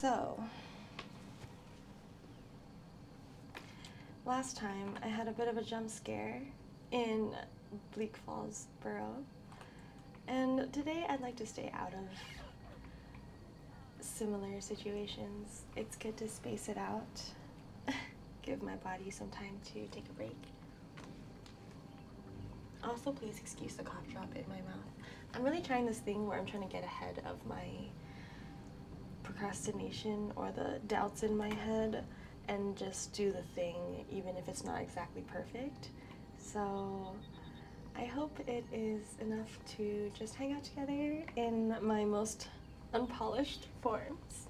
So, last time I had a bit of a jump scare in Bleak Falls Borough, and today I'd like to stay out of similar situations. It's good to space it out, give my body some time to take a break. Also, please excuse the cough drop in my mouth. I'm really trying this thing where I'm trying to get ahead of my procrastination or the doubts in my head and just do the thing even if it's not exactly perfect. So I hope it is enough to just hang out together in my most unpolished forms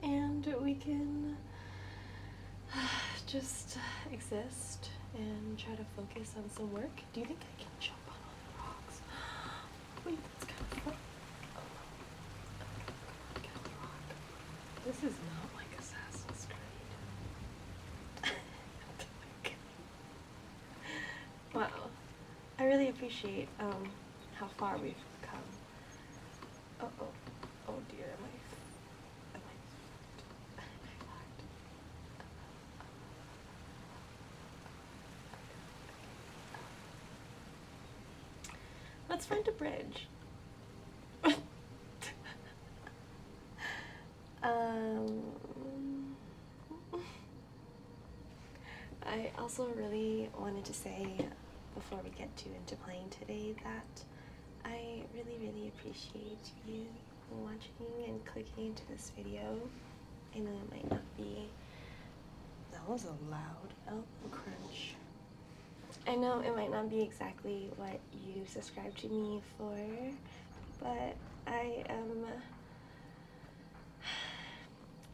and we can just exist and try to focus on some work. Do you think I can jump on all the rocks? Wait, that's kind of fun. This is not like Assassin's Creed. Wow. I really appreciate how far we've come. Oh dear, am I Let's find a bridge. I also really wanted to say before we get too into playing today that I really appreciate you watching and clicking into this video. I know it might not be, that was a loud elbow crunch. I know it might not be exactly what you subscribe to me for, but I am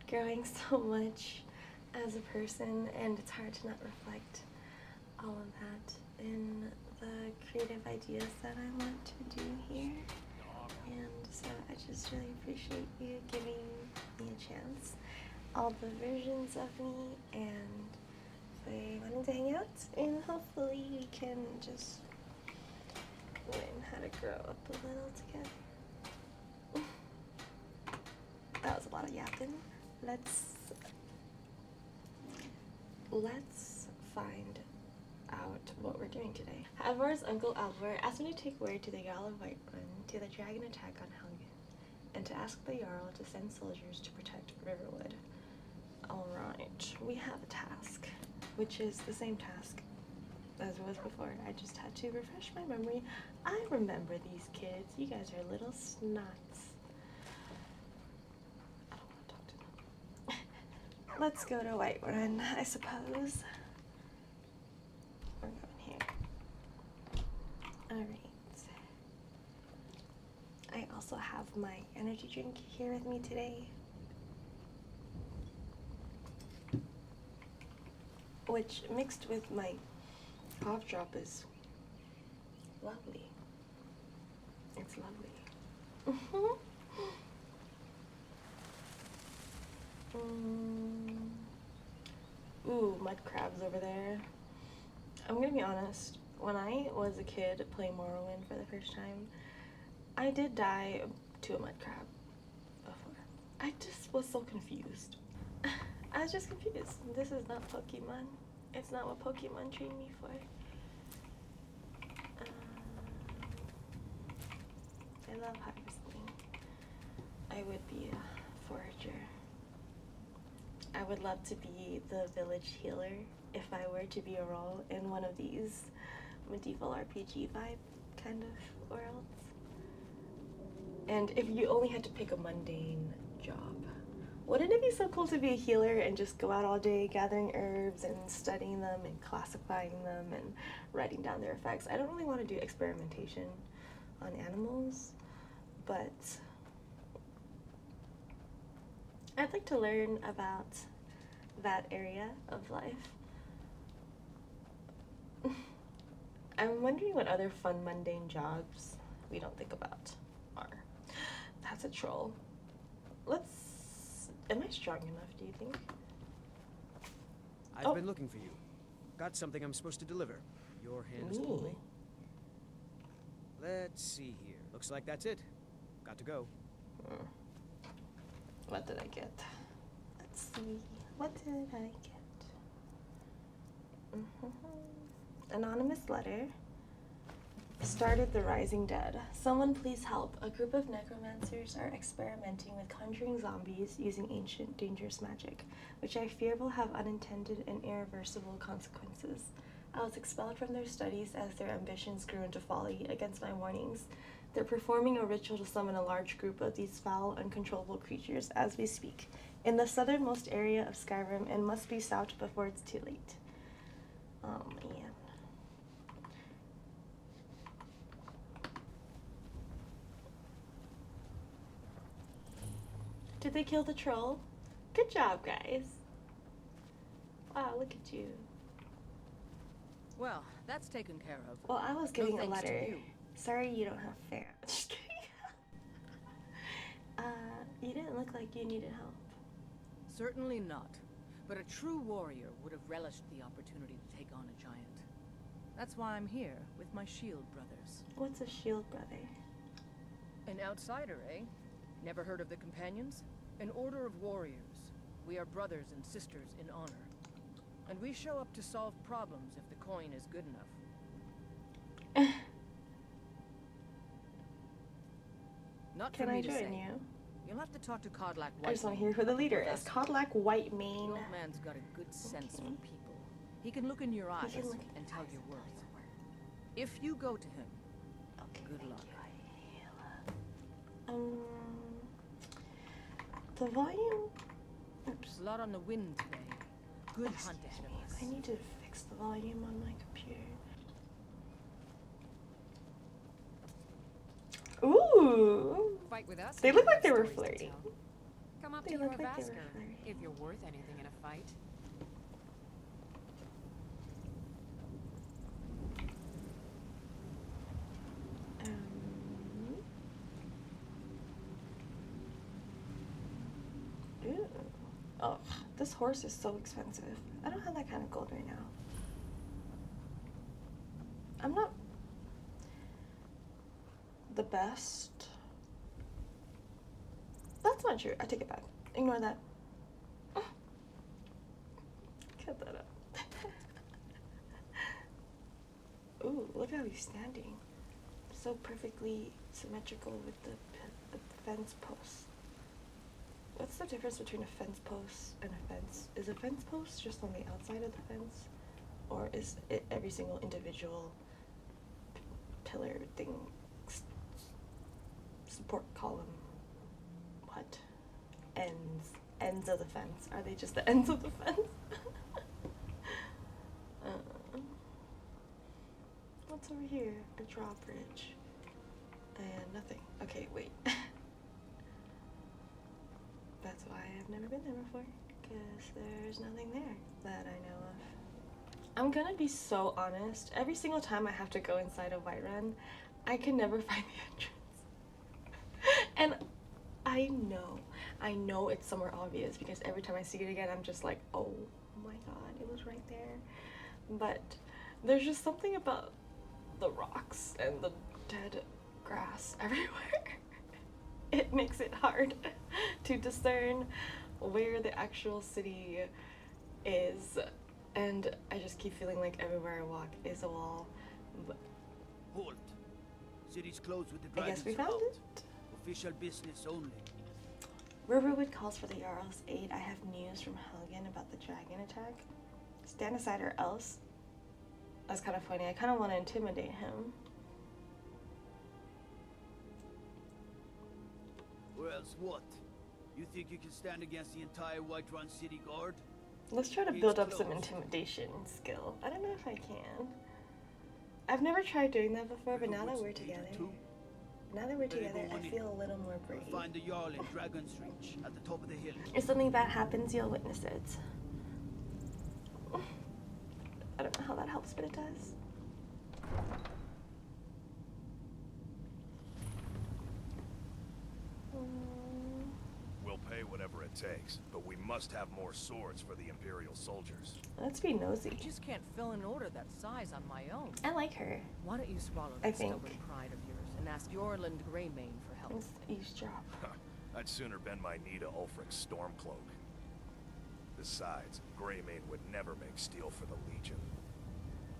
growing so much as a person, and it's hard to not reflect all of that in the creative ideas that I want to do here. And so I just really appreciate you giving me a chance, all the versions of me, and for wanting to hang out, and hopefully we can just learn how to grow up a little together. That was a lot of yapping. Let's find out what we're doing today. Alvar's uncle Alvar asked me to take word to the Jarl of Whiterun to the dragon attack on Helgen, and to ask the Jarl to send soldiers to protect Riverwood. Alright, we have a task, which is the same task as it was before. I just had to refresh my memory. I remember these kids. You guys are little snots. I don't want to talk to them. Let's go to Whiterun, I suppose. We're going here. Alright. I also have my energy drink here with me today, which mixed with my cough drop is lovely. It's lovely. Ooh, mud crabs over there. I'm gonna be honest, when I was a kid playing Morrowind for the first time, I did die to a mud crab before. I just was so confused. I was just confused. This is not Pokemon. It's not what Pokemon trained me for. I love harvesting. I would be a forager. I would love to be the village healer if I were to be a role in one of these medieval RPG vibe kind of worlds. And if you only had to pick a mundane job, wouldn't it be so cool to be a healer and just go out all day gathering herbs and studying them and classifying them and writing down their effects? I don't really want to do experimentation on animals, but I'd like to learn about that area of life. I'm wondering what other fun mundane jobs we don't think about are. That's a troll. Am I strong enough, do you think? I've been looking for you. Got something I'm supposed to deliver. Your hands only. Let's see here. Looks like that's it. Got to go. What did I get? Let's see. What did I get? Anonymous letter. Started the rising dead. Someone please help. A group of necromancers are experimenting with conjuring zombies using ancient dangerous magic, which I fear will have unintended and irreversible consequences. I was expelled from their studies as their ambitions grew into folly against my warnings. They're performing a ritual to summon a large group of these foul, uncontrollable creatures as we speak, in the southernmost area of Skyrim, and must be stopped before it's too late. Oh man. Did they kill the troll? Good job, guys. Wow, look at you. Well, that's taken care of. Well, I was getting a thanks to letter. you. Sorry you don't have fair. Just kidding. You didn't look like you needed help. Certainly not. But a true warrior would have relished the opportunity to take on a giant. That's why I'm here with my shield brothers. What's a shield brother? An outsider, eh? Never heard of the Companions? An order of warriors. We are brothers and sisters in honor. And we show up to solve problems if the coin is good enough. Not Can for me I to join say. you? You'll have to talk to Codlac Whitemane. I just want to hear who the leader is. Codlac The Whitemane. old man's got a good sense Okay. for people. He can look in your eyes He can look in and your tell eyes your and worth. tell your worth. If you go to him, Okay, good thank luck. you. The volume. There's Oops. a lot on the wind today. Good Excuse hunt ahead me. of us. I need to fix the volume on my computer. Ooh. Fight with us. They and look you like they have were stories to flirty. tell. Come up They to look your like they were Vasker flirty. if you're worth anything in a fight. Ooh. Oh, this horse is so expensive. I don't have that kind of gold right now. I'm not the best. That's not true. I take it back. Ignore that. Cut that up. Ooh, look how he's standing. So perfectly symmetrical with the fence posts. What's the difference between a fence post and a fence? Is a fence post just on the outside of the fence? Or is it every single individual pillar thing, support column? What? Ends of the fence. Are they just the ends of the fence? What's over here? A drawbridge. And nothing. Okay, wait. That's why I've never been there before. Because there's nothing there that I know of. I'm gonna be so honest. Every single time I have to go inside of Whiterun, I can never find the entrance. And I know it's somewhere obvious because every time I see it again, I'm just like, oh my god, it was right there. But there's just something about the rocks and the dead grass everywhere. It makes it hard to discern where the actual city is. And I just keep feeling like everywhere I walk is a wall. But Halt. City's closed with the I dragons guess we found out. it. Official business only. Riverwood calls for the Jarl's aid. I have news from Helgen about the dragon attack. Stand aside or else. That's kind of funny. I kind of want to intimidate him. Or else what? You think you can stand against the entire Whiterun city guard? Let's try to build up some intimidation skill. I don't know if I can. I've never tried doing that before, but now that we're together, I feel a little more brave. Find the Jarl in Dragon's Reach at the top of the hill. If something bad happens, you'll witness it. I don't know how that helps, but it does. We'll pay whatever it takes, but we must have more swords for the Imperial soldiers. Let's be nosy. I just can't fill an order that size on my own. I like her. Why don't you swallow I that think. stubborn pride of yours and ask Yorland Greymane for help? Let's eavesdrop. I'd sooner bend my knee to Ulfric's Stormcloak. Besides, Greymane would never make steel for the Legion.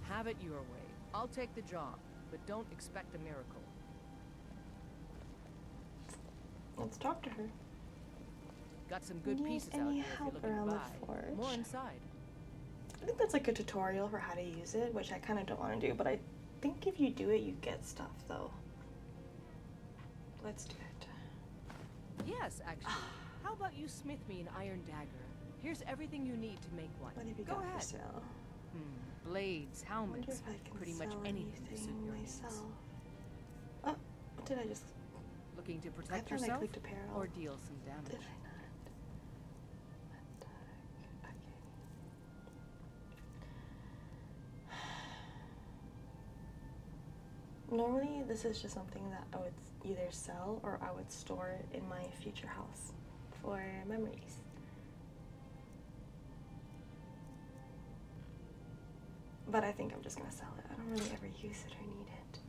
Have it your way. I'll take the job, but don't expect a miracle. Let's talk to her. Got some good Need pieces out any here if you're help looking to around the buy. forge? More inside. I think that's like a tutorial for how to use it, which I kind of don't want to do, but I think if you do it, you get stuff, though. Let's do it. Yes, actually. How about you smith me an iron dagger? Here's everything you need to make one. What have you Go got ahead. for sale? Blades, I wonder helmets, if I can pretty sell much anything to suit anything your needs. myself. Oh, what did I just... Looking to I protect thought I yourself clicked apparel. or deal some Did damage? I not? Attack. Okay. Normally, this is just something that I would either sell or I would store in my future house for memories. But I think I'm just gonna sell it. I don't really ever use it or need it.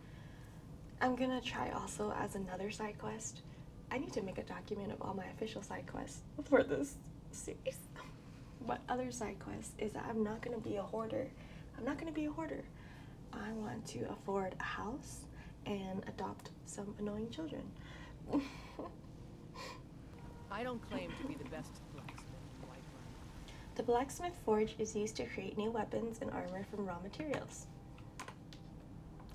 I'm gonna try also as another side quest. I need to make a document of all my official side quests for this series. What other side quest is that I'm not gonna be a hoarder. I'm not gonna be a hoarder. I want to afford a house and adopt some annoying children. I don't claim to be the best blacksmith in Whiterun. The blacksmith forge is used to create new weapons and armor from raw materials.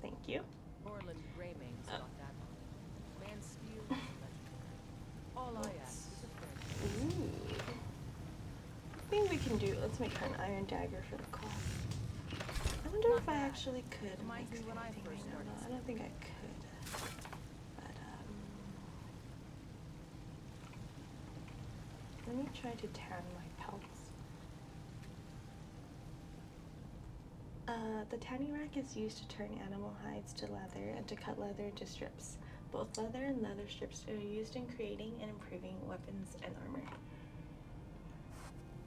Thank you. Orland Greymane's got that on. Man's steel is legendary. All I ask is a friend. Ooh. I think we can do, let's make her an iron dagger for the cost. I wonder Not if I bad. actually could Reminds make me when I anything first right now. started I don't think I could. But, let me try to tan my pelts. The tanning rack is used to turn animal hides to leather and to cut leather into strips. Both leather and leather strips are used in creating and improving weapons and armor.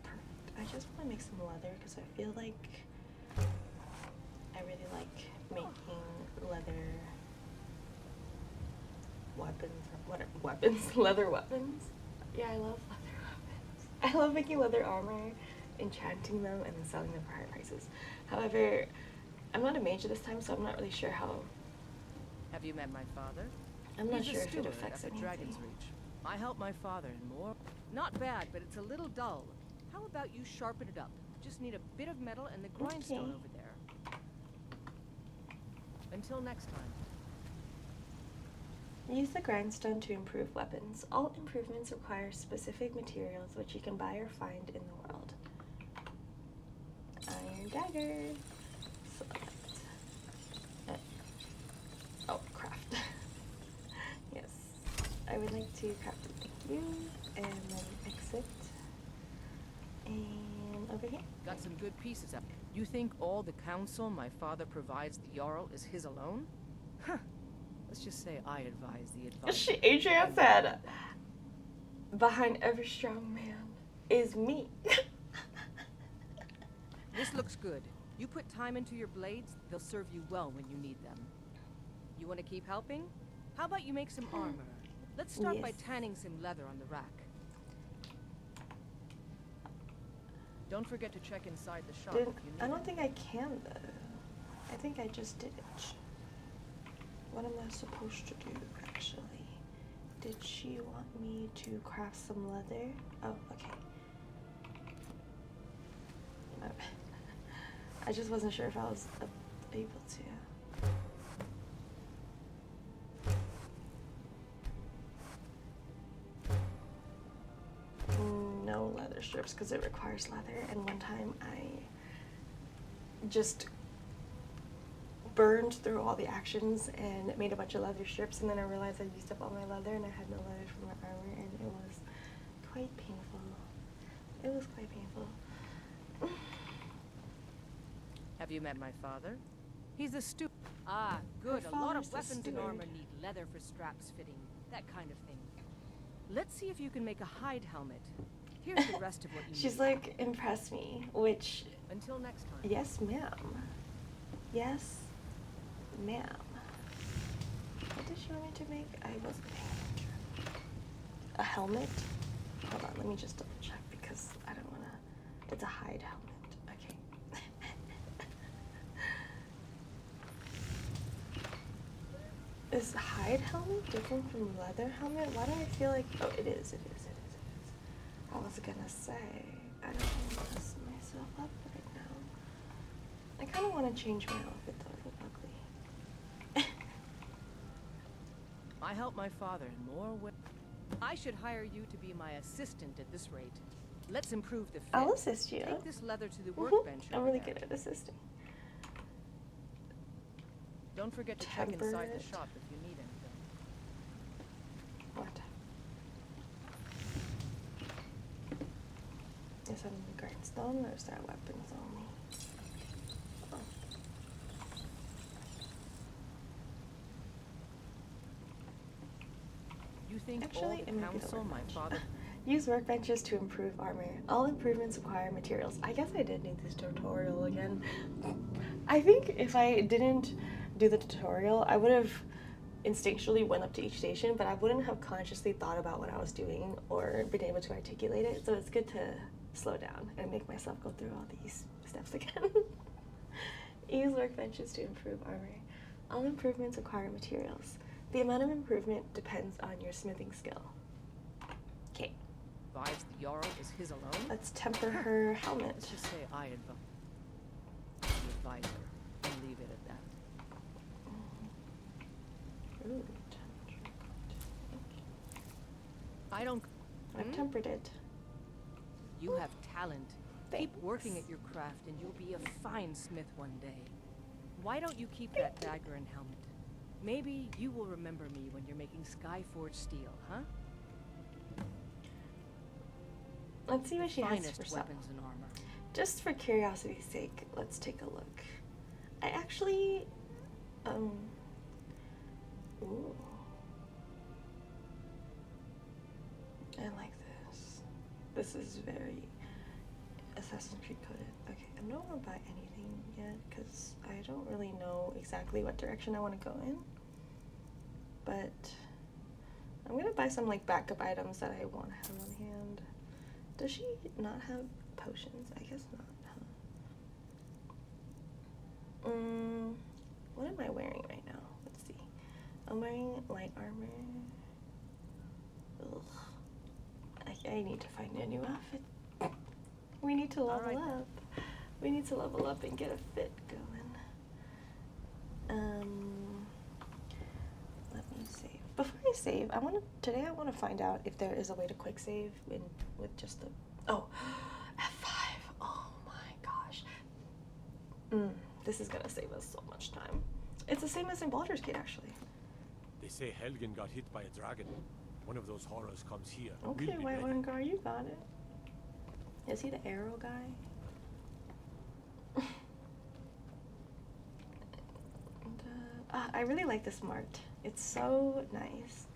Perfect. I just want to make some leather because I feel like I really like making leather weapons. What weapons? Leather weapons? Yeah, I love leather weapons. I love making leather armor, enchanting them, and then selling them for high prices. However, I'm not a mage this time, so I'm not really sure how. Have you met my father? I'm not He's a sure if it steward affects at the anything. Dragon's Reach. I help my father in more. Not bad, but it's a little dull. How about you sharpen it up? Just need a bit of metal and the grindstone Okay. over there. Until next time. Use the grindstone to improve weapons. All improvements require specific materials which you can buy or find in the world. Iron dagger. Select. Oh, craft. Yes. I would like to craft it. Thank you. And then exit. And over here. Got some good pieces up. You think all the counsel my father provides the Jarl is his alone? Huh. Let's just say I advise the advice. Adrian said, behind every strong man is me. This looks good. You put time into your blades, they'll serve you well when you need them. You want to keep helping? How about you make some armor? Let's start by Yes. tanning some leather on the rack. Don't forget to check inside the shop if you need I don't it. think I can though. I think I just did it. What am I supposed to do actually? Did she want me to craft some leather? Oh, okay. My bad. I just wasn't sure if I was able to. No leather strips because it requires leather, and one time I just burned through all the actions and made a bunch of leather strips, and then I realized I used up all my leather and I had no leather for my armor, and it was quite painful. It was quite painful. Have you met my father? He's a steward. Ah, good. A lot father's of the weapons and armor steward. need leather for straps fitting. That kind of thing. Let's see if you can make a hide helmet. Here's the rest of what you She's need. like, impress me, which, Until next time. yes ma'am. Yes ma'am. What did she want me to make? I wasn't paying attention. a helmet. Hold on, let me just double check because I don't wanna. It's a hide helmet. Okay. Is hide helmet different from leather helmet? Why do I feel like? Oh, it is. It is. I was gonna say I don't want to mess myself up right now. I kind of want to change my outfit though. I look ugly. I help my father in more ways. I should hire you to be my assistant at this rate. Let's improve the fit. I'll assist you. Take this leather to the Mhm. workbench. I'm over really there. good at assisting. Don't forget to check inside the Temperate. shop if you need anything. What? Is that in the grindstone or is that weapons only? Oh. You think Actually, all it the might be the council, my workbench. father... Use workbenches to improve armor. All improvements require materials. I guess I did need this tutorial again. I think if I didn't do the tutorial, I would have instinctually went up to each station, but I wouldn't have consciously thought about what I was doing or been able to articulate it. So it's good to slow down and make myself go through all these steps again. Use workbenches to improve armor. All improvements require materials. The amount of improvement depends on your smithing skill. Okay. Advised the Jarl is his alone? Let's temper her helmet. Let's just say I advise the advisor and leave it at that. Ooh, I don't... I've tempered it. You have talent. Keep Thanks. working at your craft and you'll be a fine smith one day. Why don't you keep that dagger and helmet? Maybe you will remember me when you're making Skyforge steel, huh? Let's see what she has Finest for sale. weapons and armor. Just for curiosity's sake, let's take a look. I actually, ooh. I like this. This is very Assassin's Creed coded. Okay, I don't want to buy anything yet because I don't really know exactly what direction I want to go in. But I'm gonna buy some like backup items that I want to have on hand. Does she not have potions? I guess not, huh? What am I wearing right now? Let's see. I'm wearing light armor. Ugh. I need to find a new outfit. We need to level up. We need to level up and get a fit going. Let me save. Before I save, today I want to find out if there is a way to quick save with just the F5. Oh my gosh. This is gonna save us so much time. It's the same as in Baldur's Gate, actually. They say Helgen got hit by a dragon. One of those horrors comes here. Okay, We'll be White ready. One Guard, you got it. Is he the arrow guy? I really like this mart. It's so nice.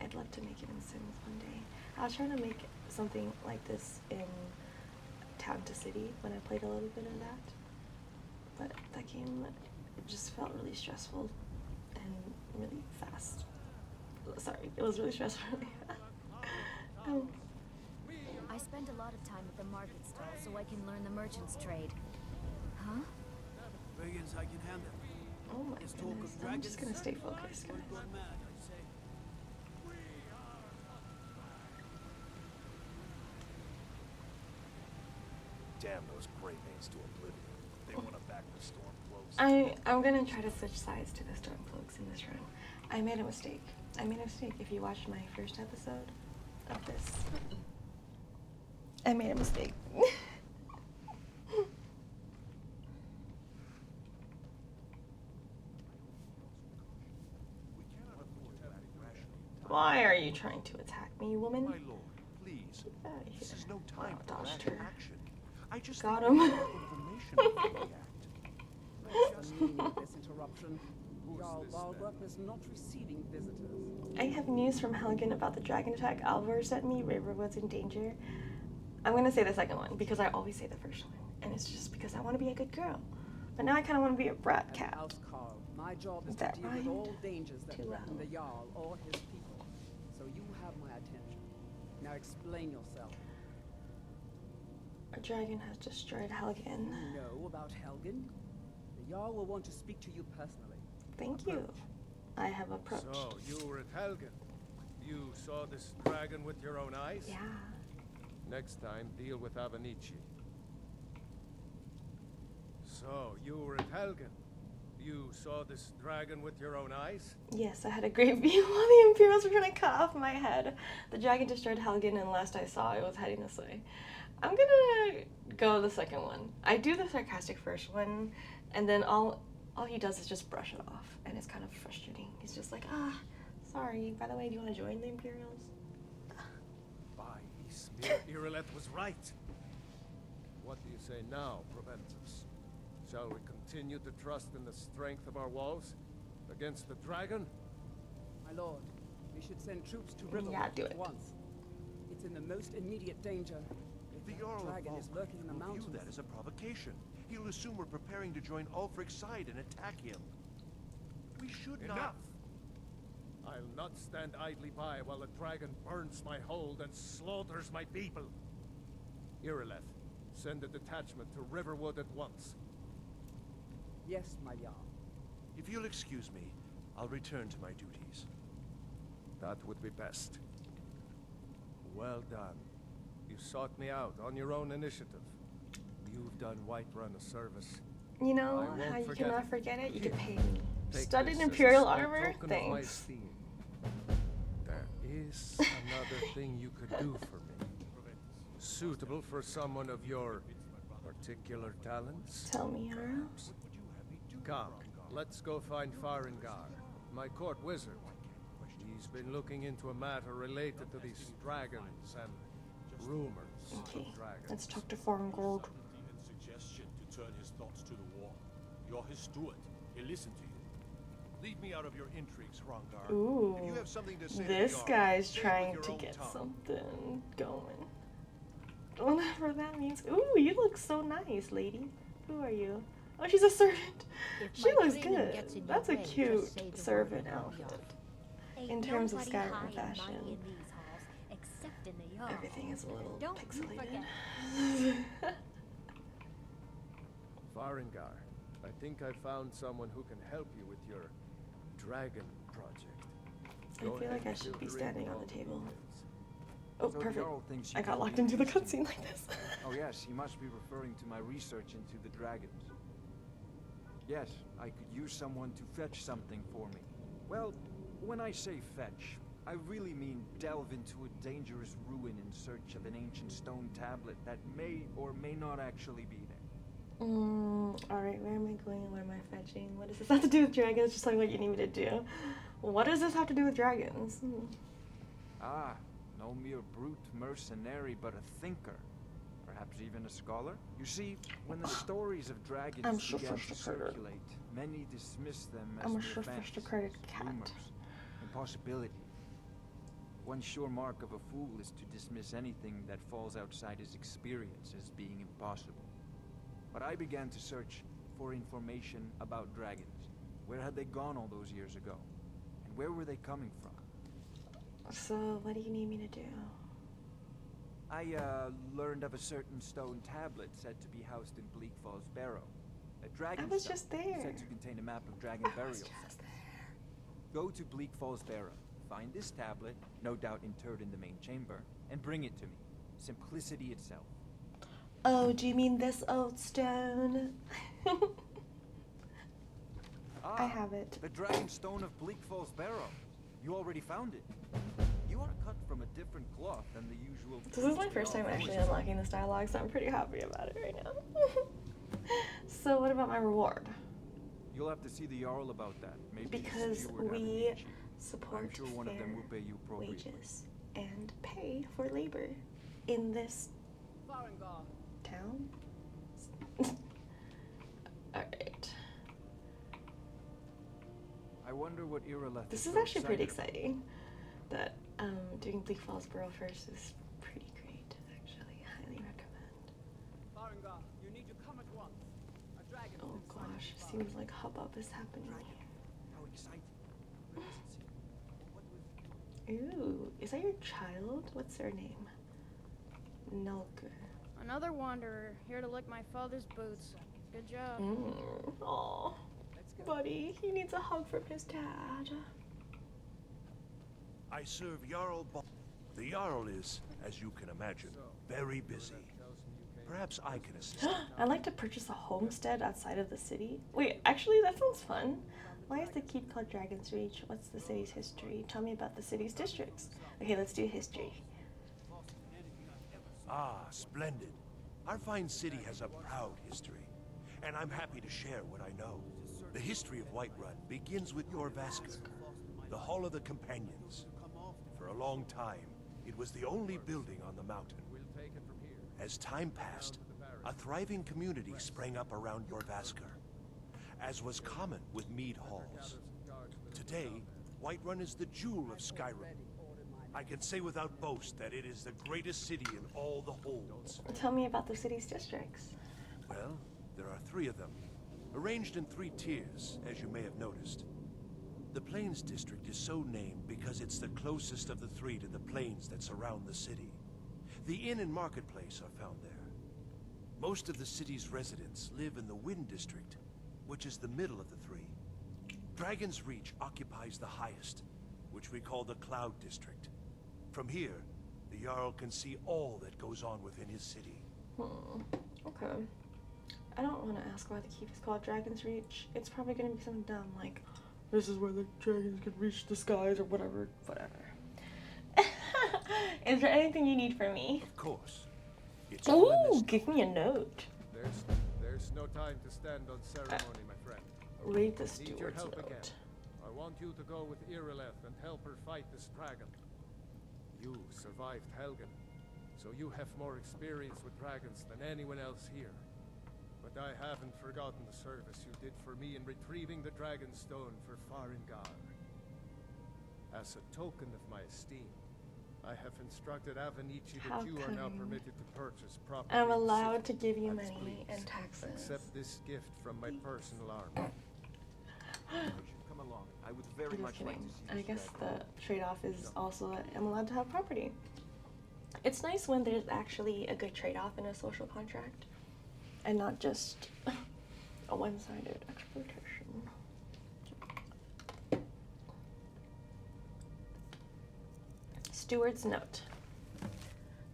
I'd love to make it in Sims one day. I was trying to make something like this in Town to City when I played a little bit of that. But that game just felt really stressful and really fast. Sorry, it was really stressful. I spend a lot of time at the market stall so I can learn the merchant's trade. Huh? Biggins I can handle. Oh my This talk goodness, of I'm just gonna dragons, stay focused, we're guys. going mad, I say. Damn those great mates to oblivion. They want to back the Stormcloaks. I'm gonna try to switch sides to the Stormcloaks in this run. I made a mistake. If you watched my first episode of this, I made a mistake. Why are you trying to attack me, woman? My lord, please. Get out of here. This is no time Wow, for dodged rash her. action. I just Got think we him. need information before we act. Let's just mean this interruption. Jarl Balgrup is not receiving visitors. I have news from Helgen about the dragon attack Alvor sent me. Riverwood's in danger. I'm gonna say the second one because I always say the first one, and it's just because I want to be a good girl. But now I kind of want to be a brat As cat. Housecarl, my job is to That deal with all rhymed dangers that too threaten well. the Jarl or his people. So you have my attention. Now explain yourself. A dragon has destroyed Helgen. You know about Helgen? The Jarl will want to speak to you personally. Thank you. I have approached. So, you were at Helgen. You saw this dragon with your own eyes? Yeah. Next time, deal with Avenici. So, you were at Helgen. You saw this dragon with your own eyes? Yes, I had a great view while the Imperials were trying to cut off my head. The dragon destroyed Helgen, and last I saw, it was heading this way. I'm gonna go the second one. I do the sarcastic first one, and then all he does is just brush it off, and it's kind of frustrating. He's just like, sorry, by the way, do you want to join the Imperials? By Ysmir, Irileth was right. What do you say now, Proventus? Shall we continue to trust in the strength of our walls against the dragon? My lord, we should send troops to Riverwood Yeah, do it. at once. It's in the most immediate danger. If The that Jarl of dragon is Valk lurking in the will mountains. view that as a provocation. He'll assume we're preparing to join Ulfric's side and attack him. We should Enough! not... I'll not stand idly by while the dragon burns my hold and slaughters my people. Irileth, send a detachment to Riverwood at once. Yes, my Jarl. If you'll excuse me, I'll return to my duties. That would be best. Well done. You sought me out on your own initiative. You've done Whiterun a service. You know I won't how you forget cannot it. forget it? You Here, could pay me. Take Studded this as a Imperial small armor? token of my Thanks. esteem. There is another thing you could do for me. Suitable for someone of your particular talents. Tell me, Hara. Perhaps. Come, let's go find Farengar, my court wizard. He's been looking into a matter related to these dragons and rumors Okay, of dragons. let's talk to Farengar. Suggestion to turn his thoughts to the war. You're his steward. He'll listen to you. Leave me out of your intrigues, Hrothmund. Ooh, If you have something to say to this the Jarl, guy's say it with trying your to own get tongue. something going. Whatever that means. Ooh, you look so nice, lady. Who are you? Oh, she's a servant. If She my looks training good. gets in your That's a way, cute just say the servant word, outfit. Ain't In terms of nobody Skyrim high and fashion. mighty in these halls, except in the Jarl. Everything is a little Don't you pixelated. Farengar, I think I found someone who can help you with your dragon project. I Go feel ahead like I and should be filter in standing on all the the table. details. Oh, So the perfect. Jarl thinks I you got can locked lead into the me to- cutscene like this. Oh yes, he must be referring to my research into the dragons. Yes, I could use someone to fetch something for me. Well, when I say fetch, I really mean delve into a dangerous ruin in search of an ancient stone tablet that may or may not actually be there. Alright, where am I going and what am I fetching? What does this have to do with dragons? Just tell me what you need me to do. What does this have to do with dragons? Ah, no mere brute mercenary, but a thinker. Perhaps even a scholar? You see, when the stories of dragons I'm began to sophisticated. circulate, many dismissed them as I'm a mere sophisticated fantasies, cat. rumors, impossibilities. One sure mark of a fool is to dismiss anything that falls outside his experience as being impossible. But I began to search for information about dragons. Where had they gone all those years ago? And where were they coming from? So, what do you need me to do? I learned of a certain stone tablet said to be housed in Bleak Falls Barrow. A dragon I was stone just there. said to contain a map of dragon I was burial just sites. there. Go to Bleak Falls Barrow, find this tablet, no doubt interred in the main chamber, and bring it to me. Simplicity itself. Oh, do you mean this old stone? I have it. The dragon stone of Bleak Falls Barrow. You already found it. You are cut from a different cloth than the usual. This is my first time actually unlocking this dialogue, so I'm pretty happy about it right now. So, what about my reward? You'll have to see the Jarl about that. Maybe his Because steward we Avenici. support I'm sure one of them fair will pay you appropriately. wages and pay for labor in this Farengar. town. Alright. I wonder what Irileth This is is so actually pretty excited exciting. That doing Bleak Falls Borough first is pretty great, actually. Highly recommend. Farengar, you need to come at once. A dragon is Oh inside gosh, the seems like hubbub is happening Dragon. here. How exciting. Where was it seen? What was it doing? Ooh, is that your child? What's her name? Nulker. Another wanderer, here to lick my father's boots. Good job. Aw, buddy, he needs a hug from his dad. I serve Jarl The Jarl is, as you can imagine, very busy. Perhaps I can assist. I'd like to purchase a homestead outside of the city. Wait, actually, that sounds fun. Why is the keep called Dragon's Reach? What's the city's history? Tell me about the city's districts. Okay, let's do history. Ah, splendid. Our fine city has a proud history, and I'm happy to share what I know. The history of Whiterun begins with Jorvaskr, the Hall of the Companions. For a long time, it was the only building on the mountain. As time passed, a thriving community sprang up around Jorvaskr, as was common with mead halls. Today, Whiterun is the jewel of Skyrim. I can say without boast that it is the greatest city in all the holds. Tell me about the city's districts. Well, there are 3 of them, arranged in 3 tiers, as you may have noticed. The Plains District is so named because it's the closest of the 3 to the plains that surround the city. The inn and marketplace are found there. Most of the city's residents live in the Wind District, which is the middle of the 3. Dragon's Reach occupies the highest, which we call the Cloud District. From here, the Jarl can see all that goes on within his city. Okay. I don't want to ask why the keep is called Dragon's Reach. It's probably going to be something dumb, like, this is where the dragons can reach the skies or whatever. Is there anything you need from me? Of course. It's Ooh, give me a note. There's no time to stand on ceremony, my friend. Read the Need your steward's help note. again. I want you to go with Irileth and help her fight this dragon. You survived Helgen, so you have more experience with dragons than anyone else here. But I haven't forgotten the service you did for me in retrieving the Dragon Stone for Farengar. As a token of my esteem, I have instructed Avenici that you are now permitted to purchase property. I'm allowed to give you money and taxes. Accept this gift from my personal army. Come along. I would very much like to see I this guess dragon. the trade-off is also that I'm allowed to have property. It's nice when there's actually a good trade-off in a social contract, and not just a one-sided exploitation. Steward's note.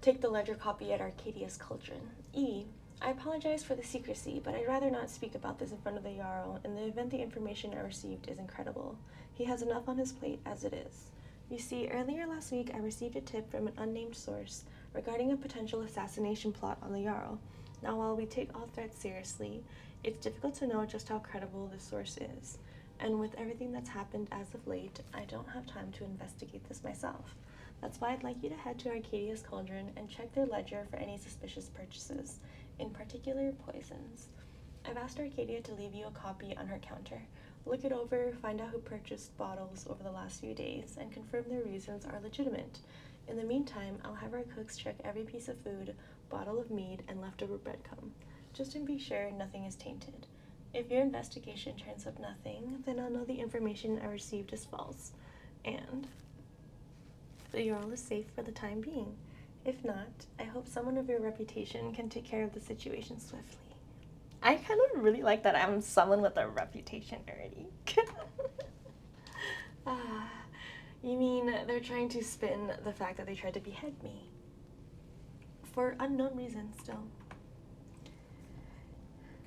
Take the ledger copy at Arcadia's Cauldron. E. I apologize for the secrecy, but I'd rather not speak about this in front of the Jarl. In the event the information I received is incredible. He has enough on his plate as it is. You see, earlier last week I received a tip from an unnamed source regarding a potential assassination plot on the Jarl. Now, while we take all threats seriously, it's difficult to know just how credible this source is. And with everything that's happened as of late, I don't have time to investigate this myself. That's why I'd like you to head to Arcadia's Cauldron and check their ledger for any suspicious purchases, in particular poisons. I've asked Arcadia to leave you a copy on her counter. Look it over, find out who purchased bottles over the last few days, and confirm their reasons are legitimate. In the meantime, I'll have our cooks check every piece of food, bottle of mead, and leftover breadcrumb, just to be sure nothing is tainted. If your investigation turns up nothing, then I'll know the information I received is false, and the Jarl is safe for the time being. If not, I hope someone of your reputation can take care of the situation swiftly. I kind of really like that I'm someone with a reputation already. You mean they're trying to spin the fact that they tried to behead me? For unknown reasons, still.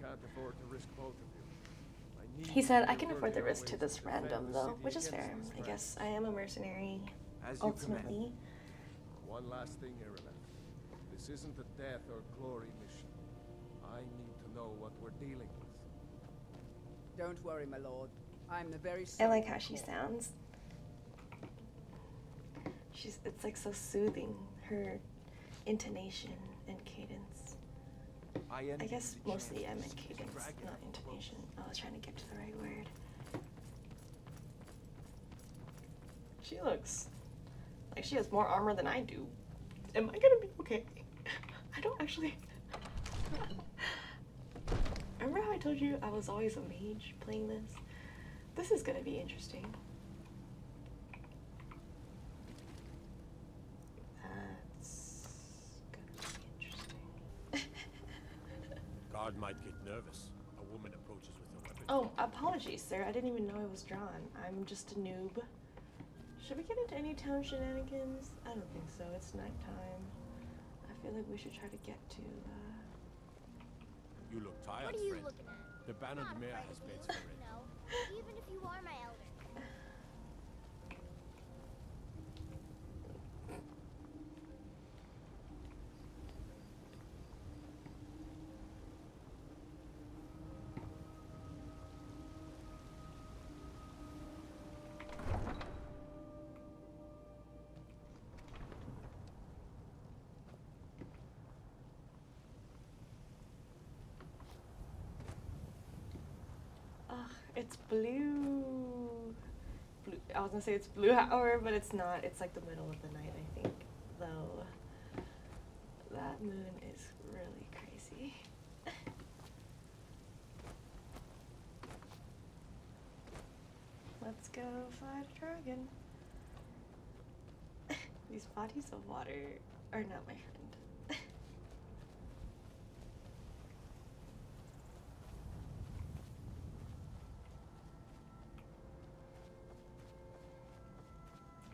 Can't afford to risk both of you. I need He said, I you can to afford the work risk to your this ways defend random, the though, city which is against fair. this I threat. guess I am a mercenary, As you ultimately. One last thing, Irileth. This isn't a death or glory mission. I need to know what we're dealing with. Don't worry, my lord. I'm the very I like how she sounds. It's like so soothing, her intonation and cadence. I guess mostly I meant cadence, not intonation. I was trying to get to the right word. She looks like she has more armor than I do. Am I gonna be okay? I don't actually... Remember how I told you I was always a mage playing this? This is gonna be interesting. guard might get nervous. A woman approaches with a weapon. Oh, apologies, sir. I didn't even know it was drawn. I'm just a noob. Should we get into any town shenanigans? I don't think so. It's nighttime. I feel like we should try to get to, You look tired, What are you friend. looking at? The bannered Not mare afraid has of beds you. for it. No, even if you are my elder. it's blue. I was gonna say it's blue hour, but it's not. It's like the middle of the night, I think. Though that moon is really crazy. Let's go fight a dragon. These bodies of water are not my friend.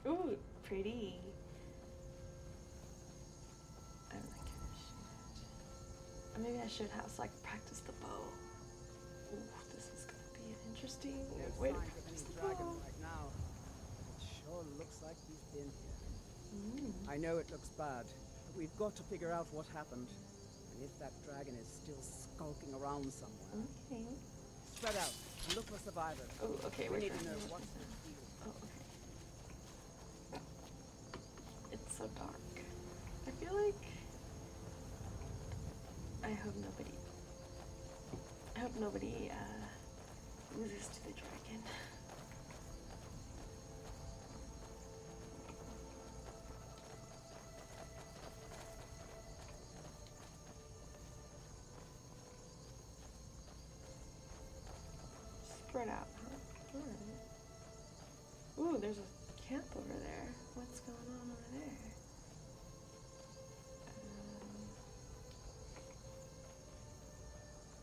Ooh, pretty. I don't think I should. Or maybe I should have so I can practice the bow. Ooh, this is gonna be an interesting way to practice the bow. Right now. It sure looks like he's been here. I know it looks bad, but we've got to figure out what happened. And if that dragon is still skulking around somewhere. Okay. Spread out and look for survivors. Oh, okay, We we're need to know trying what's the deal. Oh, okay. It's so dark. I feel like I hope nobody loses to the dragon. Spread out, huh? Alright. Ooh, there's a camp over there. What's going on over there?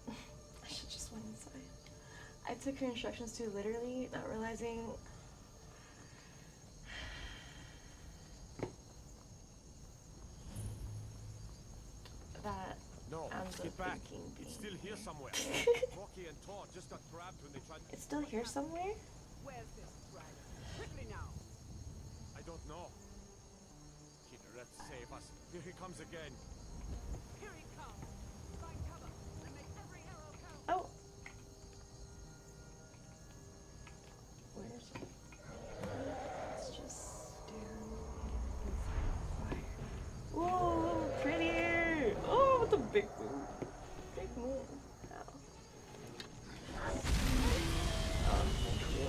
I should just went inside. I took her instructions too literally, not realizing that No, I'm get back. thinking It's still here somewhere. Rocky and Thor just got grabbed when they tried. it's still here somewhere? Where's this dragon? Quickly now! I don't know. Kinneret, save us. Here he comes again. Here he comes! Find cover and make every arrow count! Oh! Where is it? Let's just stand inside fire. Whoa! Prettier! Oh, with the big moon. Big moon. How? Oh, thank you.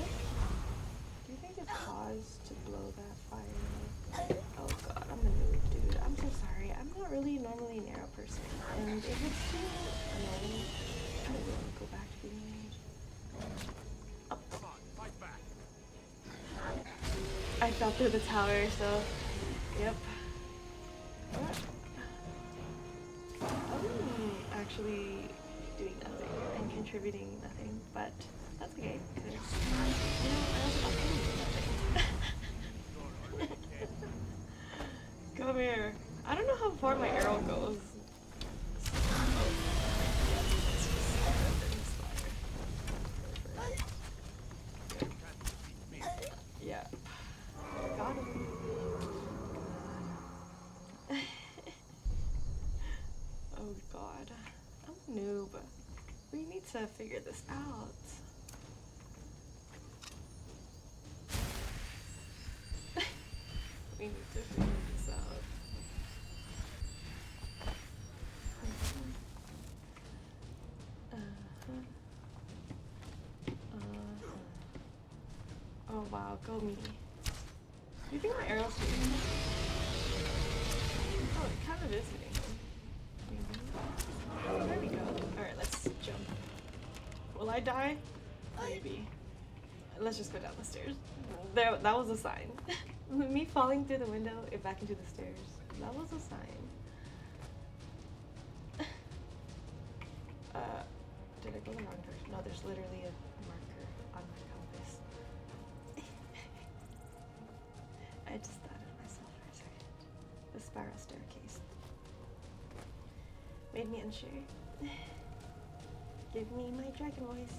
Do you think it's pause to blow that fire? Oh god, I'm a noob, dude. I'm so sorry. I'm not really normally an arrow person. And if it's too annoying, I don't want to go back to being mage. Oh. Come on, fight back. I fell through the tower, so yep. What? Actually doing nothing and contributing nothing, but that's okay, because, I also got paid for nothing. Come here. I don't know how far my arrow goes. Yeah. Got him. Oh god. I'm a noob. We need to figure this out. We need to figure this out. Oh wow, go me. Do you think my arrow's hitting him? Oh, it kind of is hitting him. There we go. Alright, let's jump. Will I die? Maybe. Let's just go down the stairs. There, that was a sign. Me falling through the window and back into the stairs. That was a sign. go the wrong direction. No, there's literally a marker on my compass. I just thought of myself for a second. The spiral staircase. Made me unsure. Give me my dragon voice.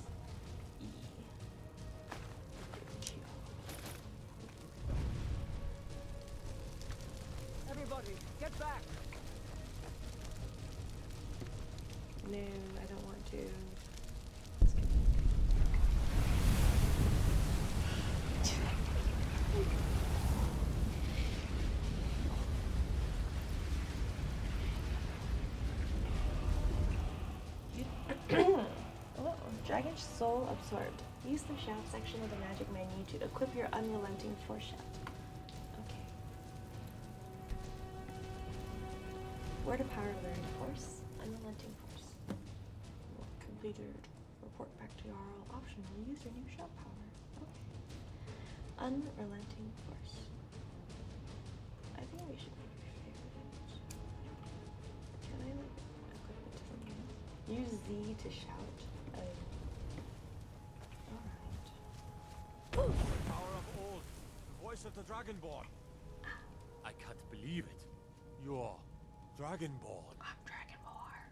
Everybody, get back! No, I don't want to. Oh, Dragon Soul absorbed. Use the shout section of the magic menu to equip your unrelenting force shout. Okay. Word of power learned force. Unrelenting force. Completed. Report back to Jarl. Optional. Use your new shout power. Okay. Unrelenting force. I think we should make your favorite. Can I like equip it to something else? Use Z to shout. Alright. Power of old. The voice of the Dragonborn. I can't believe it. You're Dragonborn. I'm Dragonborn.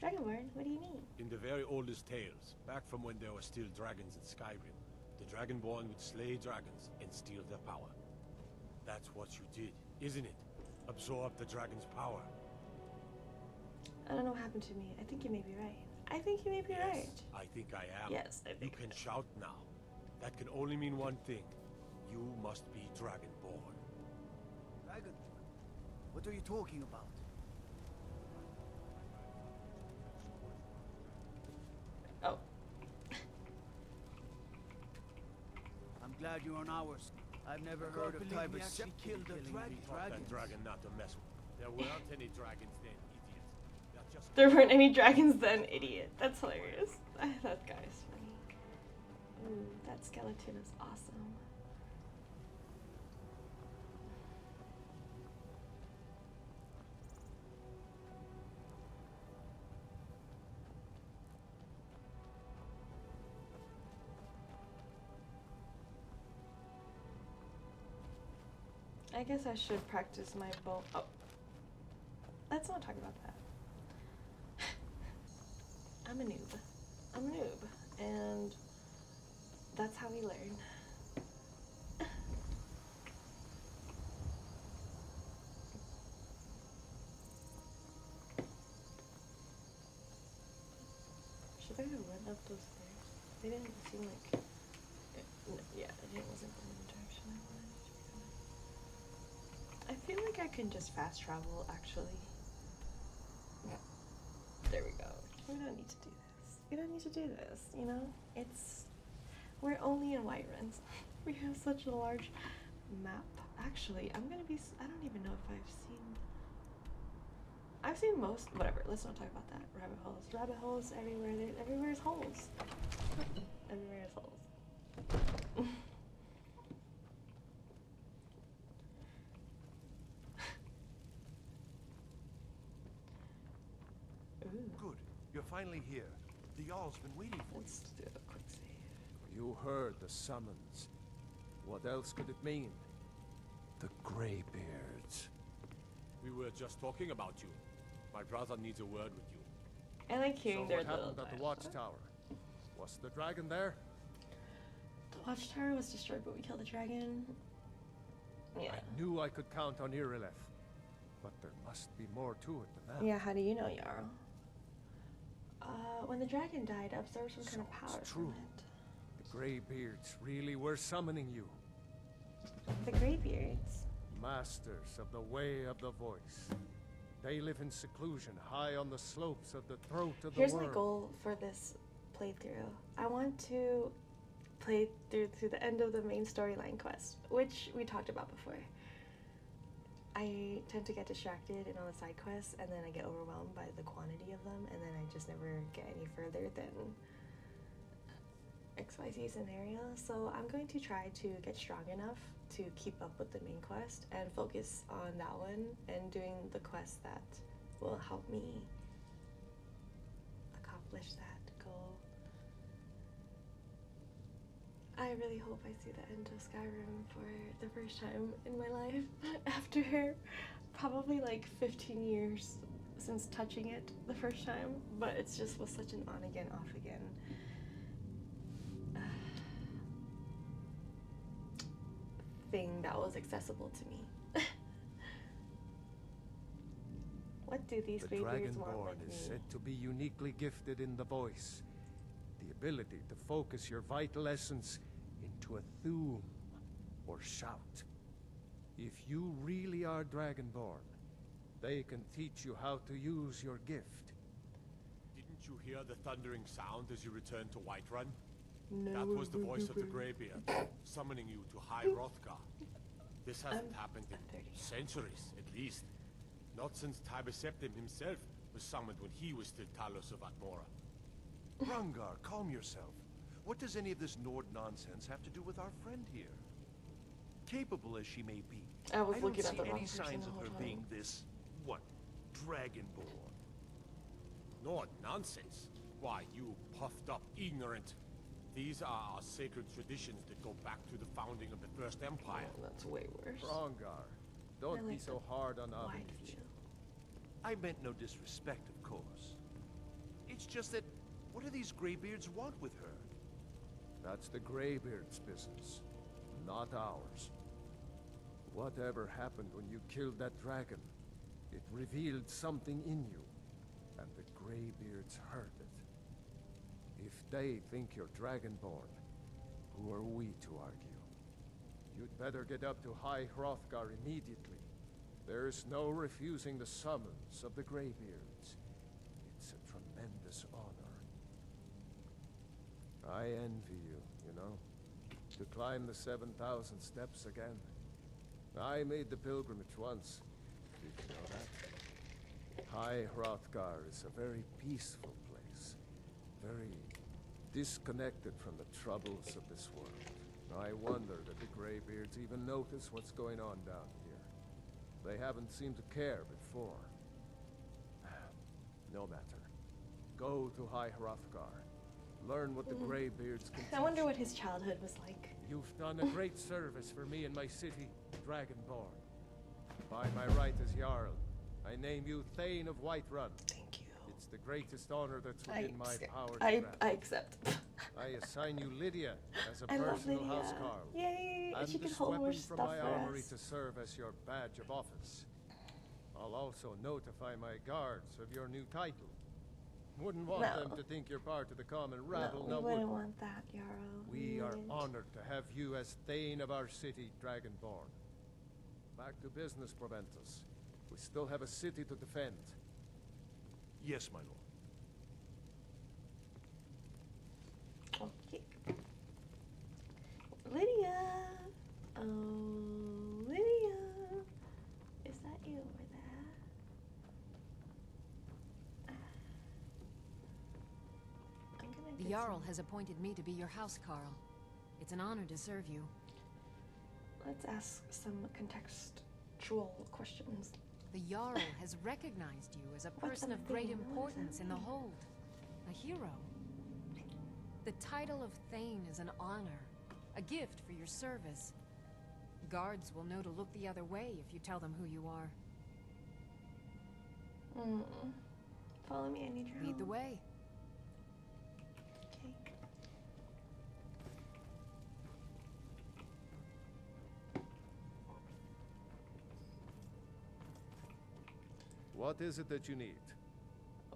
Dragonborn? What do you mean? In the very oldest tales, back from when there were still dragons in Skyrim, the Dragonborn would slay dragons and steal their power. That's what you did, isn't it? Absorb the dragon's power. I don't know what happened to me. I think you may be right. I think you may be right. I think I am. Yes, I think you can shout now. That can only mean one thing. You must be Dragonborn. Dragonborn? What are you talking about? Oh. I'm glad you're on ours. I've never heard of Tiber actually killed a dragon. Dragons. That dragon not to mess with. There weren't any dragons then, idiot. That's just There weren't any dragons then, idiot. That's hilarious. That guy is funny. Ooh, that skeleton is awesome. I guess I should practice my bow. Oh. Let's not talk about that. I'm a noob. I'm a noob. And that's how we learn. Should I have run up those stairs? They didn't seem like... yeah, it wasn't going in the direction I wanted it to be going. I feel like I can just fast travel, actually. There we go. We don't need to do this. We don't need to do this, you know? We're only in Whiterun. We have such a large map. Actually, I don't even know if I've seen most, whatever, let's not talk about that. Rabbit holes. Rabbit holes everywhere. Everywhere's holes. Everywhere's holes. Good. You're finally here. The Jarl's been waiting for Let's do a quick save. You heard the summons. What else could it mean? The Greybeards. We were just talking about you. My brother needs a word with you. I like hearing their what little happened at the dialogue. watchtower? Was the dragon there? The watchtower was destroyed, but we killed the dragon. Yeah. I knew I could count on Irileth. But there must be more to it than that. Yeah, how do you know, Jarl? When the dragon died, I absorbed some kind of power It's from true. it. The Greybeards really were summoning you. The Greybeards. Masters of the way of the voice. They live in seclusion, high on the slopes of the throat of Here's the my world. goal for this playthrough. I want to play through to the end of the main storyline quest, which we talked about before. I tend to get distracted in all the side quests, and then I get overwhelmed by the quantity of them, and then I just never get any further than XYZ scenario. So I'm going to try to get strong enough to keep up with the main quest and focus on that one and doing the quest that will help me accomplish that goal. I really hope I see the end of Skyrim for the first time in my life after probably like 15 years since touching it the first time, but it's just was such an on again, off again thing that was accessible to me. What do these graybeards want Dragonborn with me? is said to be uniquely gifted in the voice, the ability to focus your vital essence into a thum, or shout. If you really are Dragonborn, they can teach you how to use your gift. Didn't you hear the thundering sound as you returned to Whiterun? No, That was the voice of the Greybeard, summoning you to High Hrothgar. This hasn't happened in centuries, at least. Not since Tiber Septim himself was summoned when he was still Talos of Atmora. Rungar, calm yourself. What does any of this Nord nonsense have to do with our friend here? Capable as she may be, I was don't looking at see the wrong any person signs the of whole her time. being this, what, Dragonborn. Nord nonsense? Why, you puffed up ignorant. These are our sacred traditions that go back to the founding of the First Empire. Oh, that's way worse. Rongar, don't be like so hard on Wide Avilich. view. I meant no disrespect, of course. It's just that, what do these Greybeards want with her? That's the Greybeard's business, not ours. Whatever happened when you killed that dragon, it revealed something in you, and the Greybeards heard it. If they think you're Dragonborn, who are we to argue? You'd better get up to High Hrothgar immediately. There's no refusing the summons of the Greybeards. It's a tremendous honor. I envy you, you know, to climb the 7,000 steps again. I made the pilgrimage once. Did you know that? High Hrothgar is a very peaceful place. Very disconnected from the troubles of this world. I wonder that the Greybeards even notice what's going on down here. They haven't seemed to care before. No matter. Go to High Hrothgar. Learn what the Greybeards can I teach wonder you. what his childhood was like. You've done a great service for me and my city, Dragonborn. By my right as Jarl, I name you Thane of Whiterun. Thank you. It's the greatest honor that's within my power to I grant. accept. I assign you Lydia as a I love personal Lydia. housecarl. Yay! And She can this hold more weapon from stuff my for armory us. to serve as your badge of office. I'll also notify my guards of your new title. Wouldn't want No. them to think you're part of the common rabble, No, now we would wouldn't we? want that, Yarrow. We are wouldn't. honored to have you as Thane of our city, Dragonborn. Back to business, Proventus. We still have a city to defend. Yes, my lord. Okay. Lydia! Oh, Lydia! Is that you over there? I'm gonna The get Jarl some- has appointed me to be your housecarl. It's an honor to serve you. Let's ask some contextual questions. The Jarl has recognized you as a What's person a of great thing? What does importance that in the mean? hold. A hero. The title of Thane is an honor, a gift for your service. Guards will know to look the other way if you tell them who you are. Follow me, I need your Lead the help. way. Okay. What is it that you need?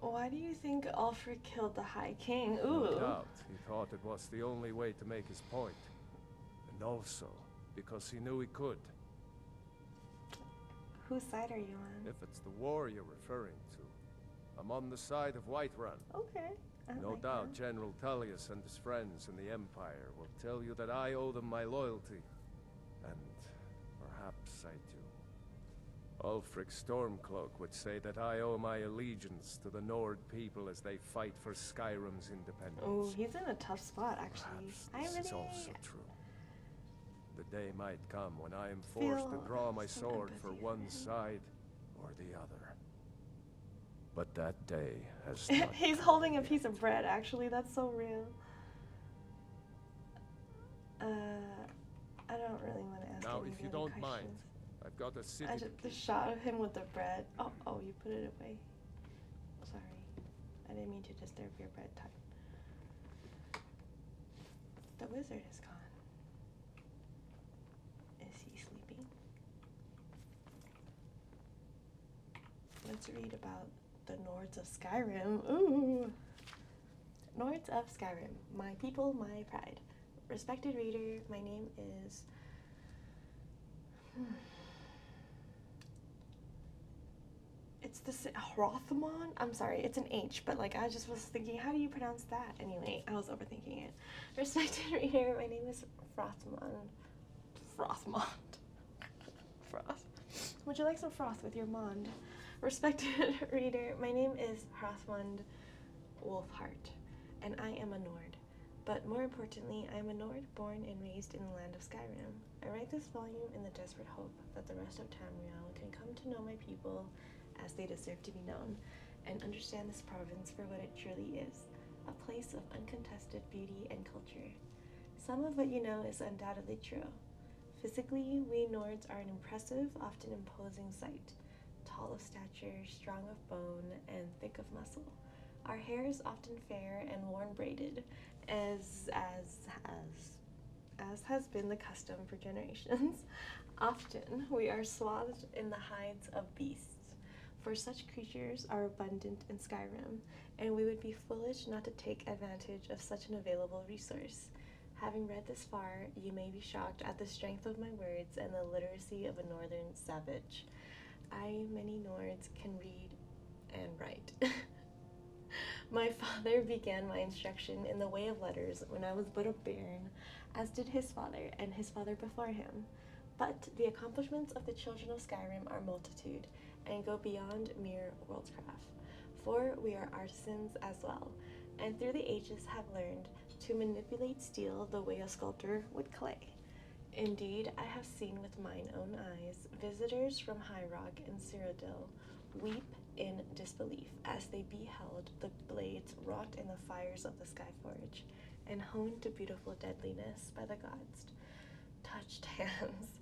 Why do you think Ulfric killed the High King? No Ooh. doubt he thought it was the only way to make his point. And also, because he knew he could. Whose side are you on? If it's the war you're referring to, I'm on the side of Whiterun. Okay. I No like doubt that. General Tullius and his friends in the Empire will tell you that I owe them my loyalty. And perhaps I do. Ulfric Stormcloak would say that I owe my allegiance to the Nord people as they fight for Skyrim's independence. Oh, he's in a tough spot, actually. Perhaps this is also true. The day might come when I am forced to feel draw my some sword for empathy one for him. side or the other. But that day has not He's holding a piece of bread, actually. That's so real. I don't really want to ask Now, any if of you the other don't mind, questions. I've got a city I to just, the keep. shot of him with the bread. Oh, you put it away. Sorry. I didn't mean to disturb your bread time. The wizard is gone. Is he sleeping? Let's read about the Nords of Skyrim. Ooh! Nords of Skyrim. My people, my pride. Respected reader, my name is... It's the hrothmund? I'm sorry, it's an H, but like I just was thinking, how do you pronounce that? Anyway, I was overthinking it. Respected reader, my name is Hrothmund. Hrothmund. Froth. Would you like some froth with your mond? Respected reader, my name is Hrothmund Wolfheart, and I am a Nord. But more importantly, I am a Nord born and raised in the land of Skyrim. I write this volume in the desperate hope that the rest of Tamriel can come to know my people as they deserve to be known, and understand this province for what it truly is, a place of uncontested beauty and culture. Some of what you know is undoubtedly true. Physically, we Nords are an impressive, often imposing sight, tall of stature, strong of bone, and thick of muscle. Our hair is often fair and worn braided, as has been the custom for generations. Often, we are swathed in the hides of beasts, for such creatures are abundant in Skyrim, and we would be foolish not to take advantage of such an available resource. Having read this far, you may be shocked at the strength of my words and the literacy of a northern savage. I, many Nords, can read and write. My father began my instruction in the way of letters when I was but a bairn, as did his father and his father before him. But the accomplishments of the children of Skyrim are multitude, and go beyond mere worldcraft. For we are artisans as well, and through the ages have learned to manipulate steel the way a sculptor would clay. Indeed, I have seen with mine own eyes visitors from High Rock and Cyrodiil weep in disbelief as they beheld the blades wrought in the fires of the Skyforge, and honed to beautiful deadliness by the gods' touched hands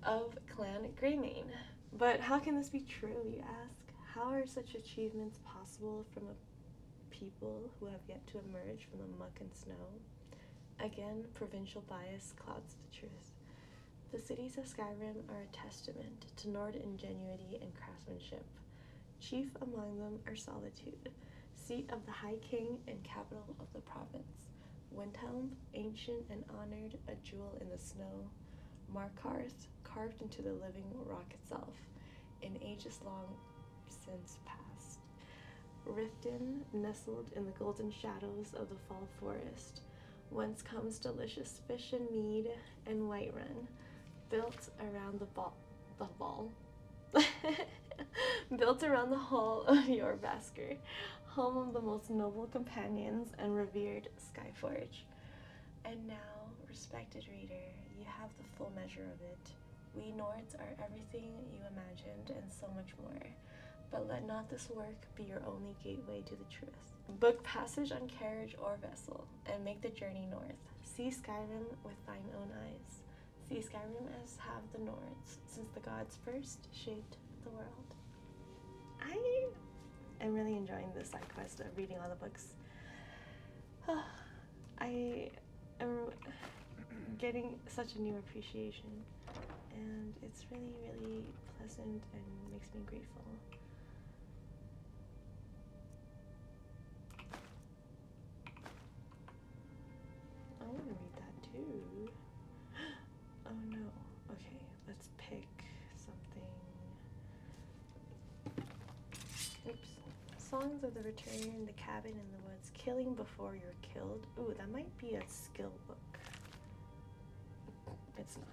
of Clan Greymane. But how can this be true, you ask? How are such achievements possible from a people who have yet to emerge from the muck and snow? Again, provincial bias clouds the truth. The cities of Skyrim are a testament to Nord ingenuity and craftsmanship. Chief among them are Solitude, seat of the High King and capital of the province. Windhelm, ancient and honored, a jewel in the snow. Markarth, carved into the living rock itself, in ages long since past. Riften, nestled in the golden shadows of the fall forest, whence comes delicious fish and mead, and whiterun, built around the built around the hall of your Vasker, home of the most noble companions and revered Skyforge. And now, respected reader, you have the full measure of it. We Nords are everything you imagined and so much more. But let not this work be your only gateway to the truth. Book passage on carriage or vessel, and make the journey north. See Skyrim with thine own eyes. See Skyrim as have the Nords, since the gods first shaped the world. I am really enjoying this side quest of reading all the books. I am getting such a new appreciation, and it's really, really pleasant and makes me grateful. I want to read that too. Oh no. Okay, let's pick something. Oops. Songs of the Return, The Cabin in the Woods, Killing Before You're Killed. Ooh, that might be a skill book. It's not.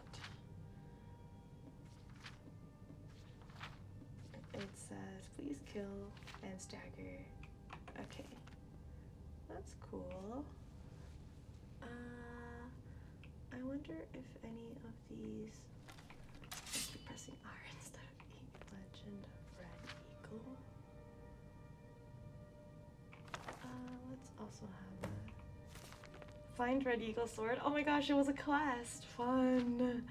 It says, please kill and stagger. Okay. That's cool. I wonder if any of these... I keep pressing R instead of E. Legend of Red Eagle. Let's also have a Find Red Eagle Sword. Oh my gosh, it was a quest. Fun.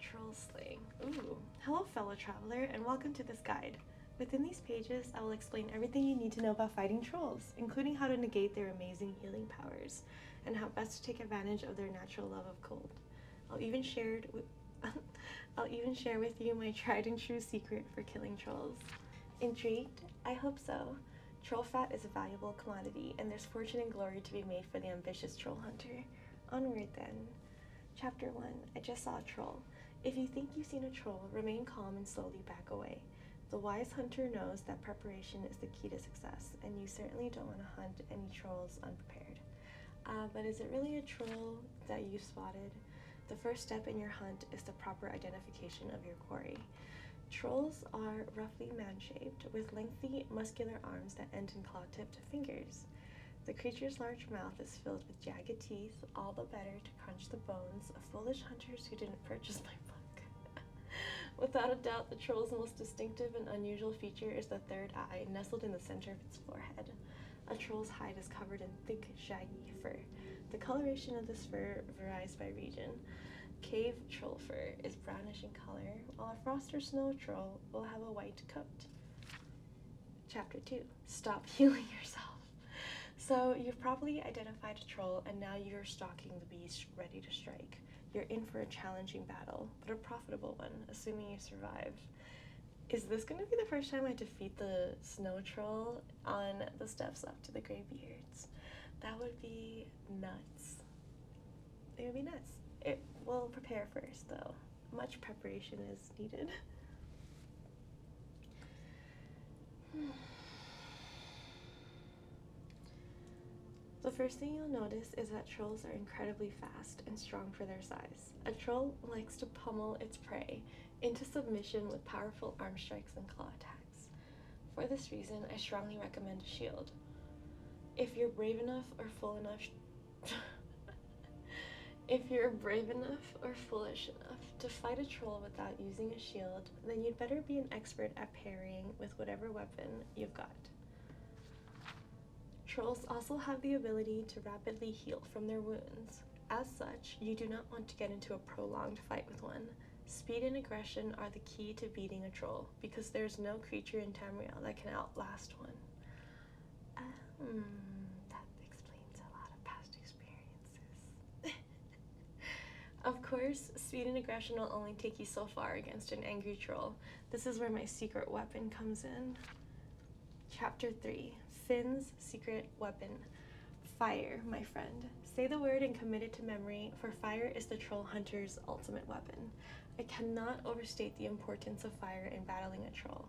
Troll slaying. Ooh. Hello, fellow traveler, and welcome to this guide. Within these pages, I will explain everything you need to know about fighting trolls, including how to negate their amazing healing powers, and how best to take advantage of their natural love of cold. I'll even share with you my tried and true secret for killing trolls. Intrigued? I hope so. Troll fat is a valuable commodity, and there's fortune and glory to be made for the ambitious troll hunter. Onward then. Chapter 1. I just saw a troll. If you think you've seen a troll, remain calm and slowly back away. The wise hunter knows that preparation is the key to success, and you certainly don't want to hunt any trolls unprepared. But is it really a troll that you spotted? The first step in your hunt is the proper identification of your quarry. Trolls are roughly man-shaped, with lengthy, muscular arms that end in claw-tipped fingers. The creature's large mouth is filled with jagged teeth, all the better to crunch the bones of foolish hunters who didn't purchase my book. Without a doubt, the troll's most distinctive and unusual feature is the third eye, nestled in the center of its forehead. A troll's hide is covered in thick, shaggy fur. The coloration of this fur varies by region. Cave troll fur is brownish in color, while a frost or snow troll will have a white coat. Chapter 2. Stop healing yourself. So, you've probably identified a troll, and now you're stalking the beast, ready to strike. You're in for a challenging battle, but a profitable one, assuming you survive. Is this going to be the first time I defeat the snow troll on the steps up to the Greybeards? That would be nuts. It would be nuts. It will prepare first, though. Much preparation is needed. The first thing you'll notice is that trolls are incredibly fast and strong for their size. A troll likes to pummel its prey into submission with powerful arm strikes and claw attacks. For this reason, I strongly recommend a shield. If you're brave enough or foolish enough to fight a troll without using a shield, then you'd better be an expert at parrying with whatever weapon you've got. Trolls also have the ability to rapidly heal from their wounds. As such, you do not want to get into a prolonged fight with one. Speed and aggression are the key to beating a troll, because there's no creature in Tamriel that can outlast one. That explains a lot of past experiences. Of course, speed and aggression will only take you so far against an angry troll. This is where my secret weapon comes in. Chapter 3. Finn's secret weapon. Fire, my friend. Say the word and commit it to memory, for fire is the troll hunter's ultimate weapon. I cannot overstate the importance of fire in battling a troll.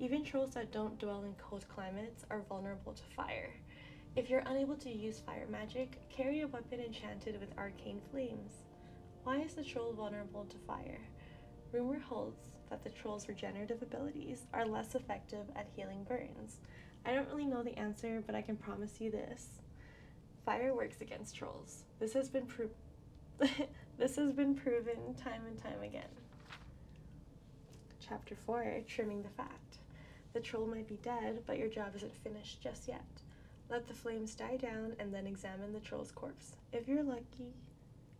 Even trolls that don't dwell in cold climates are vulnerable to fire. If you're unable to use fire magic, carry a weapon enchanted with arcane flames. Why is the troll vulnerable to fire? Rumor holds that the troll's regenerative abilities are less effective at healing burns. I don't really know the answer, but I can promise you this. Fire works against trolls. This has been proven time and time again. Chapter 4. Trimming the fat. The troll might be dead, but your job isn't finished just yet. Let the flames die down and then examine the troll's corpse. If you're lucky,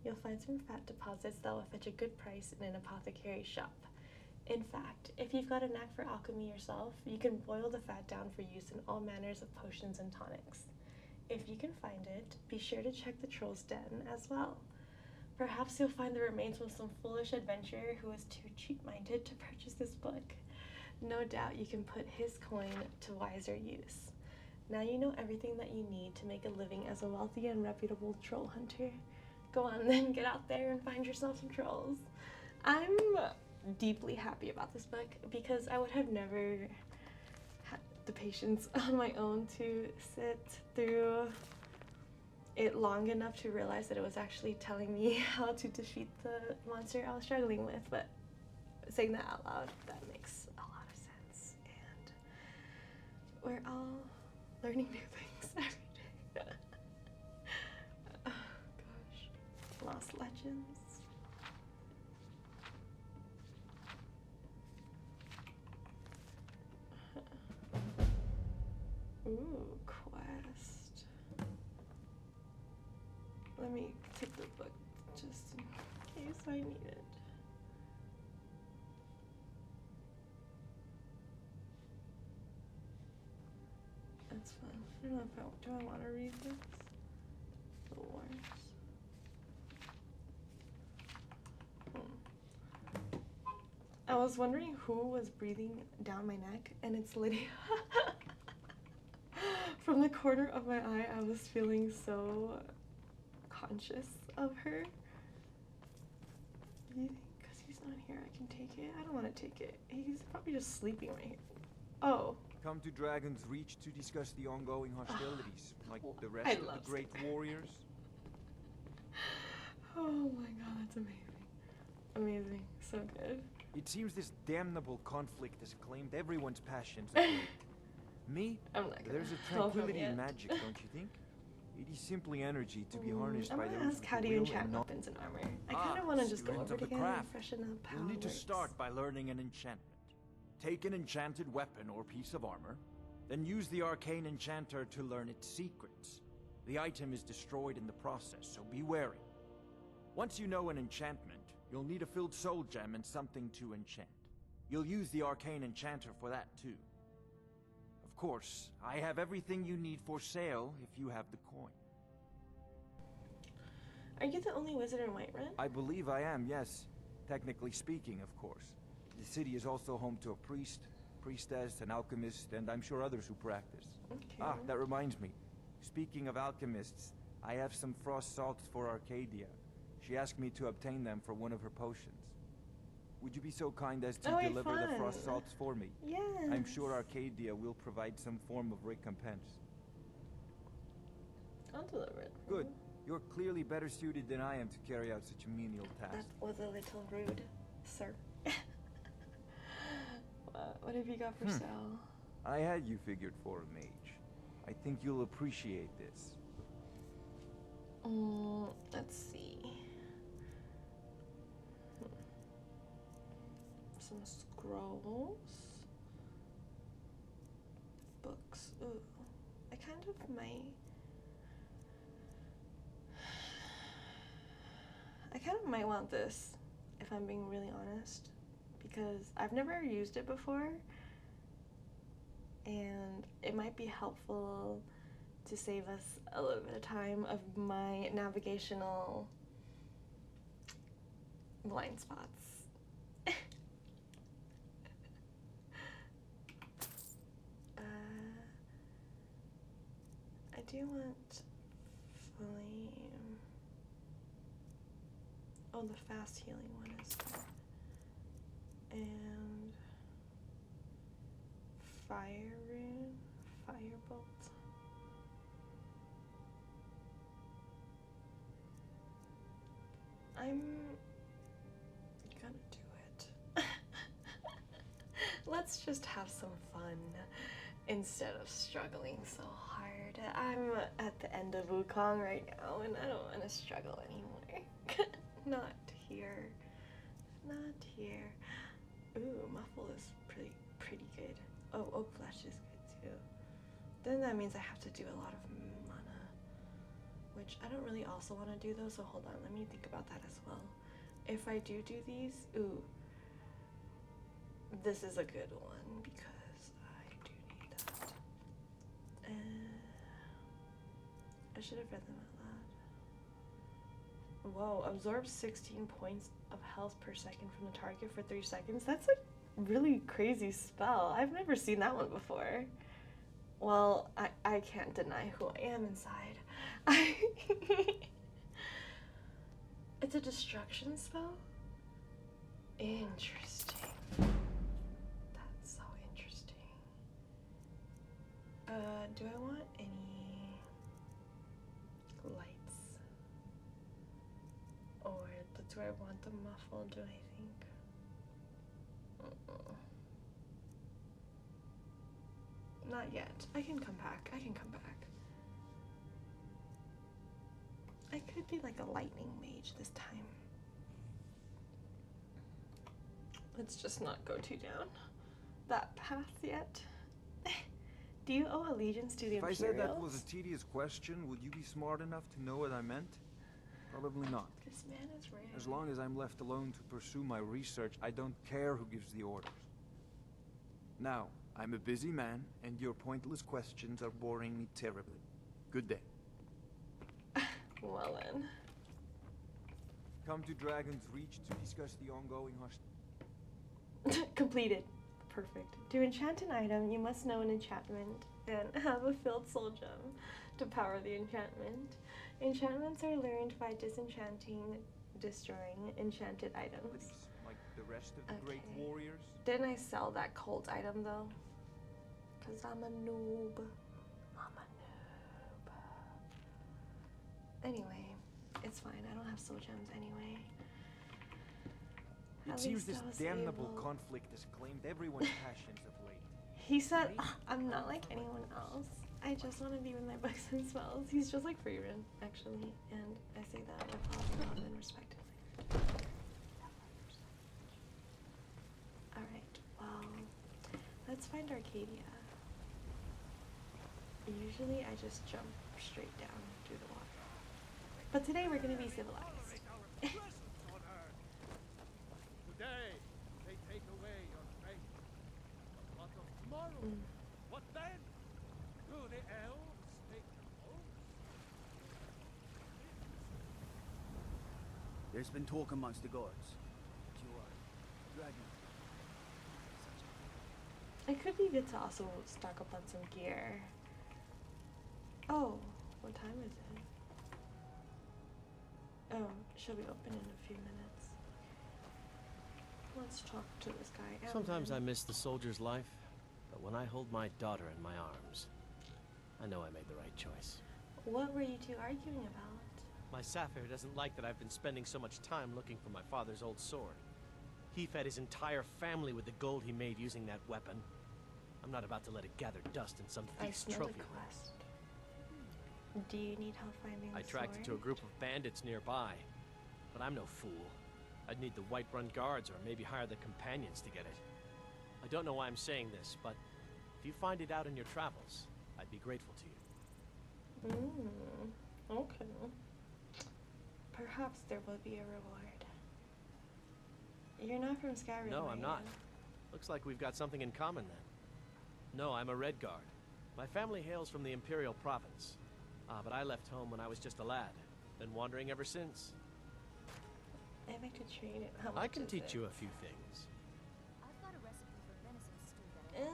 you'll find some fat deposits that will fetch a good price in an apothecary's shop. In fact, if you've got a knack for alchemy yourself, you can boil the fat down for use in all manners of potions and tonics. If you can find it, be sure to check the troll's den as well. Perhaps you'll find the remains of some foolish adventurer who was too cheap-minded to purchase this book. No doubt you can put his coin to wiser use. Now you know everything that you need to make a living as a wealthy and reputable troll hunter. Go on then, get out there and find yourself some trolls. I'm deeply happy about this book because I would have never had the patience on my own to sit through it long enough to realize that it was actually telling me how to defeat the monster I was struggling with, but saying that out loud, that makes a lot of sense, and we're all learning new things every day. Oh gosh. Lost Legends. I need it. That's fun. I don't know if do I want to read this? The wars. I was wondering who was breathing down my neck, and it's Lydia. From the corner of my eye, I was feeling so conscious of her. You think because he's not here, I can take it? I don't want to take it. He's probably just sleeping right here. Oh. Come to Dragon's Reach to discuss the ongoing hostilities, like the rest of the great warriors. Oh my god, that's amazing. Amazing. So good. It seems this damnable conflict has claimed everyone's passions of late. Me? There's a tranquility in magic, don't you think? It is simply energy to be harnessed by those ask how do you enchant weapons and armor. I kind of want to just go over it again and freshen up how You'll need it to works. start by learning an enchantment. Take an enchanted weapon or piece of armor, then use the arcane enchanter to learn its secrets. The item is destroyed in the process, so be wary. Once you know an enchantment, you'll need a filled soul gem and something to enchant. You'll use the arcane enchanter for that too. Of course, I have everything you need for sale if you have the coin. Are you the only wizard in Whiterun? I believe I am, yes. Technically speaking, of course. The city is also home to a priest, priestess, an alchemist, and I'm sure others who practice. Okay. Ah, that reminds me. Speaking of alchemists, I have some frost salts for Arcadia. She asked me to obtain them for one of her potions. Would you be so kind as to deliver the frost salts for me? Yes. I'm sure Arcadia will provide some form of recompense. I'll deliver it. Good. You're clearly better suited than I am to carry out such a menial task. That was a little rude, sir. What have you got for sale? I had you figured for a mage. I think you'll appreciate this. Let's see. Some scrolls. Books. Ooh. I kind of might want this, if I'm being really honest, because I've never used it before, and it might be helpful to save us a little bit of time of my navigational blind spots. I do want flame. Oh, the fast healing one is good. And fire rune, firebolt. I'm gonna do it. Let's just have some fun instead of struggling so hard. I'm at the end of Wukong right now, and I don't want to struggle anymore. Not here. Not here. Ooh, muffle is pretty good. Oh, oak flesh is good too. Then that means I have to do a lot of mana, which I don't really also want to do though, so hold on, let me think about that as well. If I do these, ooh, this is a good one because I do need that. I should have read them out loud. Whoa, absorbs 16 points of health per second from the target for 3 seconds. That's a really crazy spell. I've never seen that one before. Well, I can't deny who I am inside. It's a destruction spell? Interesting. That's so interesting. Do I want any lights? Or do I want the muffle, do I think? Not yet. I can come back. I can come back. I could be like a lightning mage this time. Let's just not go too down that path yet. Do you owe allegiance to the Imperials? If I said that was a tedious question, would you be smart enough to know what I meant? Probably not. This man is rare. As long as I'm left alone to pursue my research, I don't care who gives the orders. Now, I'm a busy man, and your pointless questions are boring me terribly. Good day. Well then. Come to Dragon's Reach to discuss the ongoing Completed. Perfect. To enchant an item, you must know an enchantment and have a filled soul gem to power the enchantment. Enchantments are learned by disenchanting, destroying enchanted items. like the rest of the great warriors. Didn't I sell that cult item though? Cause I'm a noob. I'm a noob. Anyway, it's fine. I don't have soul gems anyway. It At seems least this I was damnable able- conflict has claimed everyone's passions of late. He said, I'm not like anyone else. I just want to be with my books and spells. He's just like Freeman, actually. And I say that with love and respectively. Alright, well, let's find Arcadia. Usually I just jump straight down through the water. But today we're going to be civilized. Today, they take away your faith. But what of tomorrow? What then? Do the elves take the oath? There's been talk amongst the guards. You are dragon. It could be good to also stock up on some gear. Oh, what time is it? Oh, she'll be open in a few minutes. Let's talk to this guy. Sometimes I miss the soldier's life, but when I hold my daughter in my arms, I know I made the right choice. What were you two arguing about? My Sapphire doesn't like that I've been spending so much time looking for my father's old sword. He fed his entire family with the gold he made using that weapon. I'm not about to let it gather dust in some I thief's smell trophy a room. quest. Do you need help finding the I tracked it to a group of bandits nearby, but I'm no fool. I'd need the Whiterun guards or maybe hire the companions to get it. I don't know why I'm saying this, but if you find it out in your travels, I'd be grateful to you. Okay. Perhaps there will be a reward. You're not from Skyrim, No, are I'm you? not. Looks like we've got something in common then. No, I'm a Red Guard. My family hails from the Imperial Province. But I left home when I was just a lad. Been wandering ever since. If I could trade it, how much I can is teach it? you a few things. I've got a recipe for venison stew that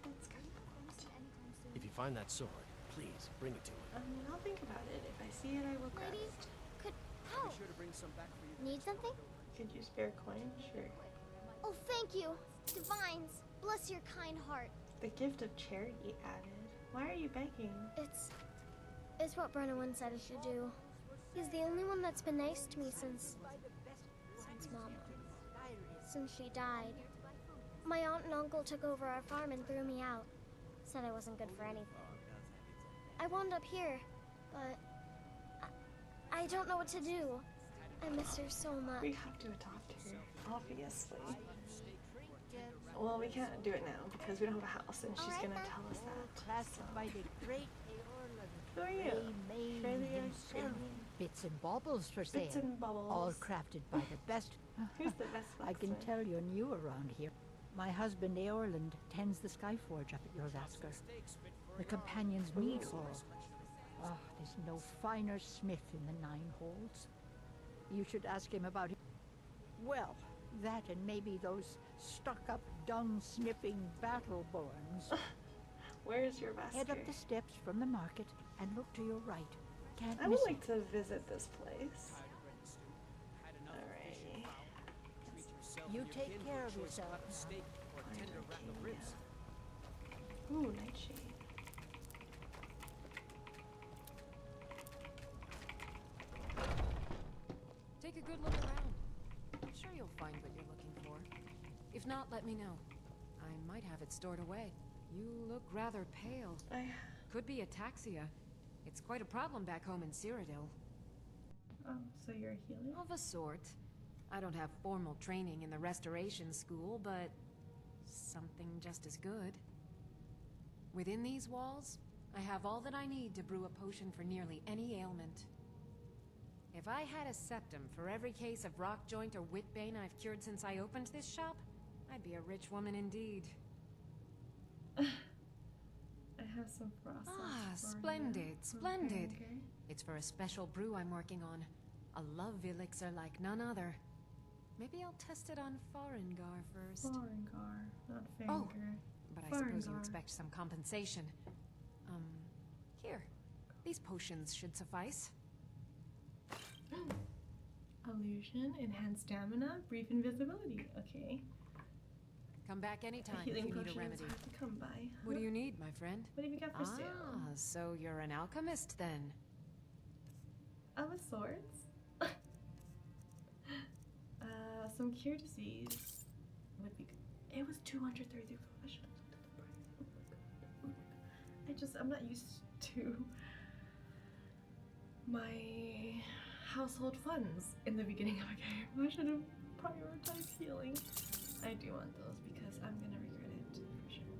That's kind of If you find that sword, please bring it to me. I'll think about it. If I see it, I will grab Lady, it. could Be help. sure to bring some back for you. Need something? Could you spare coin? Sure. Oh, thank you. Divines, bless your kind heart. The gift of charity added. Why are you begging? It's what Brennan said I should do. He's the only one that's been nice to me since Mama. Since she died. My aunt and uncle took over our farm and threw me out. Said I wasn't good for anything. I wound up here, but I don't know what to do. I miss her so much. We have to adopt her, obviously. Well, we can't do it now because we don't have a house, and she's gonna tell us that. Classified by the great Who are you? himself. Bits and baubles for sale. Bits and baubles. All crafted by the best. Who's the best I can blacksmith? tell you're new around here. My husband Eorland tends the Skyforge up at Yorzasker. The companions meet hall. Oh, there's no finer smith in the Nine Holds. You should ask him about it. Well, that and maybe those stuck-up, dung-sniffing battle-borns. Where's your basket? Head up the steps from the market and look to your right. Can't I miss would it. like to visit this place. Alrighty. You take care of yourself. Ooh, nightshade. Take a good look around. I'm sure you'll find what you're looking for. If not, let me know. I might have it stored away. You look rather pale. Could be ataxia. It's quite a problem back home in Cyrodiil. Oh, so you're a healer? Of a sort. I don't have formal training in the restoration school, but something just as good. Within these walls, I have all that I need to brew a potion for nearly any ailment. If I had a septum for every case of rock joint or whitbane I've cured since I opened this shop, I'd be a rich woman indeed. I have some process. Ah, for splendid, you. splendid. Okay. It's for a special brew I'm working on. A love elixir like none other. Maybe I'll test it on Farengar first. Farengar, not finger. Oh, but I suppose you Farengar. expect some compensation. Here. These potions should suffice. Illusion, enhanced stamina, brief invisibility. Okay. Come back anytime if Healing you need a potions remedy. have to come by. What do you need, my friend? What have you got for sale? Ah, so you're an alchemist then. I with swords. Some cure disease would be good. It was 233 professionals. I'm not used to my household funds in the beginning of a game. I should have prioritized healing. I do want those because I'm gonna regret it for sure.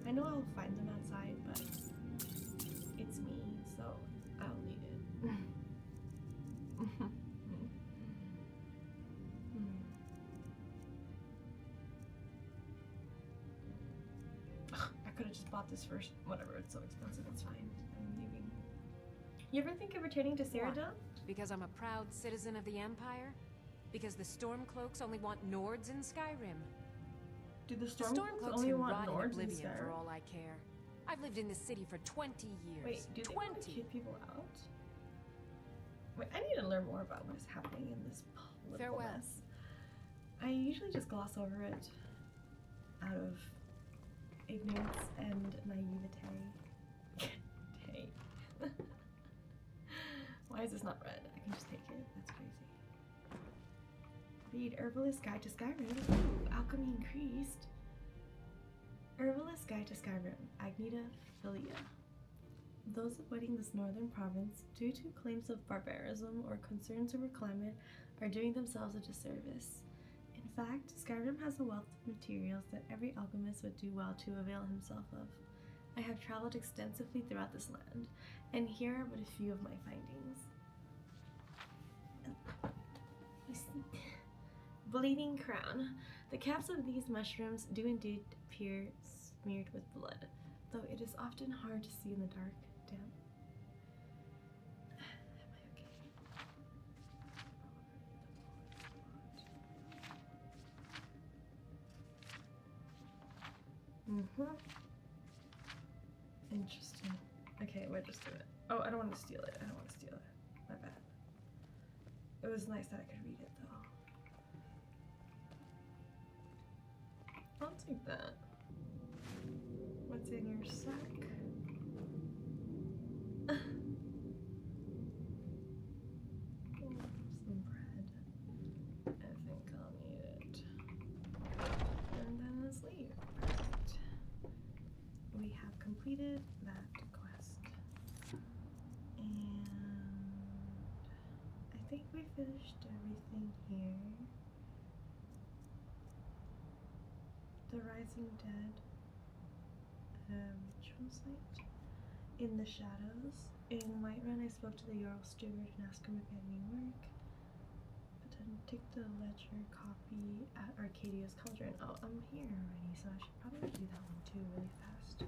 I know I'll find them outside, but it's me, so I'll need it. I could have just bought this first. Whatever, it's so expensive, it's fine. I'm leaving. You ever think of returning to Cyrodiil? Why? Because I'm a proud citizen of the Empire? Because the Stormcloaks only want Nords in Skyrim? Do the Stormcloaks only can want rot in Nords in oblivion for Skyrim? all I care. I've lived in this city for 20 years. Wait, do they want to kick people out? Wait, I need to learn more about what is happening in this political Farewell. mess. I usually just gloss over it out of ignorance and naivete. Why is this not red? I can just take it. That's crazy. Read Herbalist Guide to Skyrim. Ooh, alchemy increased. Herbalist Guide to Skyrim. Agnita Philia. Those avoiding this northern province, due to claims of barbarism or concerns over climate, are doing themselves a disservice. In fact, Skyrim has a wealth of materials that every alchemist would do well to avail himself of. I have traveled extensively throughout this land, and here are but a few of my findings. Bleeding Crown. The caps of these mushrooms do indeed appear smeared with blood, though it is often hard to see in the dark. Damn. Am I okay? Interesting. Okay, we'll just do it. Oh, I don't want to steal it. I don't want to steal it. My bad. It was nice that I could read it, though. I'll take that. What's in your sack? Some bread. I think I'll need it. And then let's leave. Perfect. We have completed that quest. And I think we finished everything here. The Rising Dead ritual site. In the Shadows. In Whiterun, I spoke to the Jarl Steward and asked him if he had any work. But didn't take the ledger copy at Arcadia's Cauldron. Oh, I'm here already, so I should probably do that one too really fast.